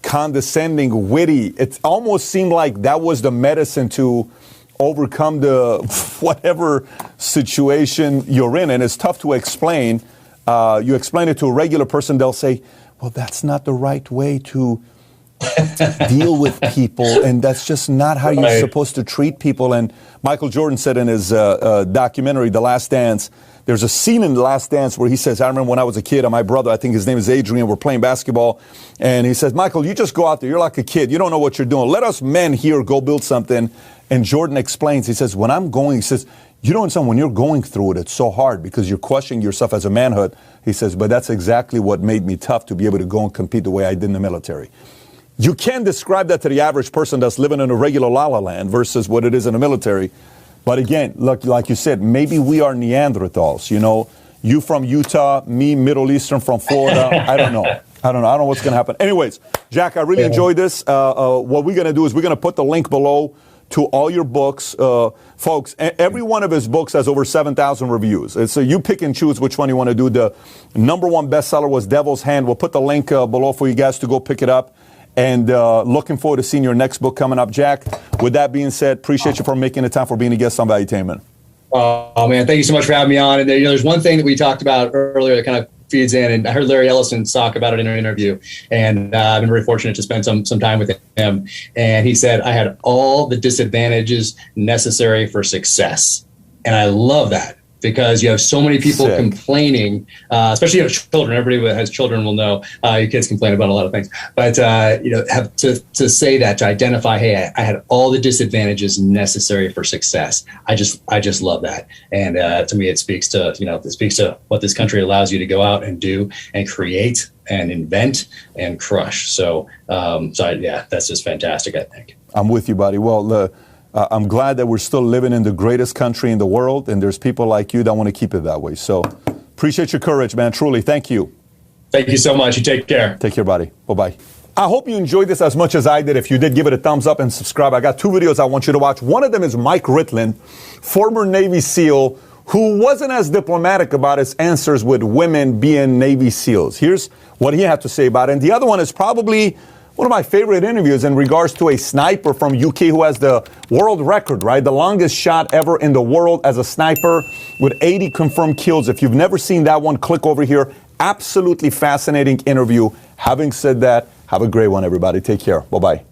condescending, witty. It almost seemed like that was the medicine to overcome the whatever situation you're in. And it's tough to explain. You explain it to a regular person, they'll say, well, that's not the right way to deal with people, and that's just not how you're supposed to treat people. And Michael Jordan said in his documentary, The Last Dance, There's a scene in The Last Dance where he says, I remember when I was a kid, and my brother, I think his name is Adrian, we're playing basketball, and he says, Michael, you just go out there. You're like a kid. You don't know what you're doing. Let us men here go build something. And Jordan explains, he says, when I'm going, he says, you don't understand, when you're going through it, it's so hard because you're questioning yourself as a manhood. He says, but that's exactly what made me tough to be able to go and compete the way I did in the military. You can't describe that to the average person that's living in a regular la-la land versus what it is in the military. But again, look, like you said, maybe we are Neanderthals, you know. You from Utah, me Middle Eastern from Florida. I don't know. I don't know what's going to happen. Anyways, Jack, I really enjoyed this. What we're going to do is we're going to put the link below to all your books. Folks, every one of his books has over 7,000 reviews. So you pick and choose which one you want to do. The #1 bestseller was Devil's Hand. We'll put the link below for you guys to go pick it up. And looking forward to seeing your next book coming up. Jack, with that being said, appreciate you for making the time for being a guest on Valuetainment. Oh, man, thank you so much for having me on. And there's one thing that we talked about earlier that kind of feeds in, and I heard Larry Ellison talk about it in an interview, and I've been very fortunate to spend some time with him. And he said, I had all the disadvantages necessary for success. And I love that, because you have so many people complaining, especially children. Everybody that has children will know your kids complain about a lot of things. But have to say that, to identify, hey, I had all the disadvantages necessary for success. I just love that, and to me, it speaks to what this country allows you to go out and do and create and invent and crush. So yeah, that's just fantastic, I think. I'm with you, buddy. Well, I'm glad that we're still living in the greatest country in the world, and there's people like you that want to keep it that way. So appreciate your courage, man. Truly, thank you. Thank you so much. You take care. Take care, buddy. Bye-bye. I hope you enjoyed this as much as I did. If you did, give it a thumbs up and subscribe. I got 2 videos I want you to watch. One of them is Mike Ritlin, former Navy SEAL, who wasn't as diplomatic about his answers with women being Navy SEALs. Here's what he had to say about it. And the other one is probably one of my favorite interviews in regards to a sniper from UK who has the world record, right? The longest shot ever in the world as a sniper with 80 confirmed kills. If you've never seen that one, click over here. Absolutely fascinating interview. Having said that, have a great one, everybody. Take care. Bye-bye.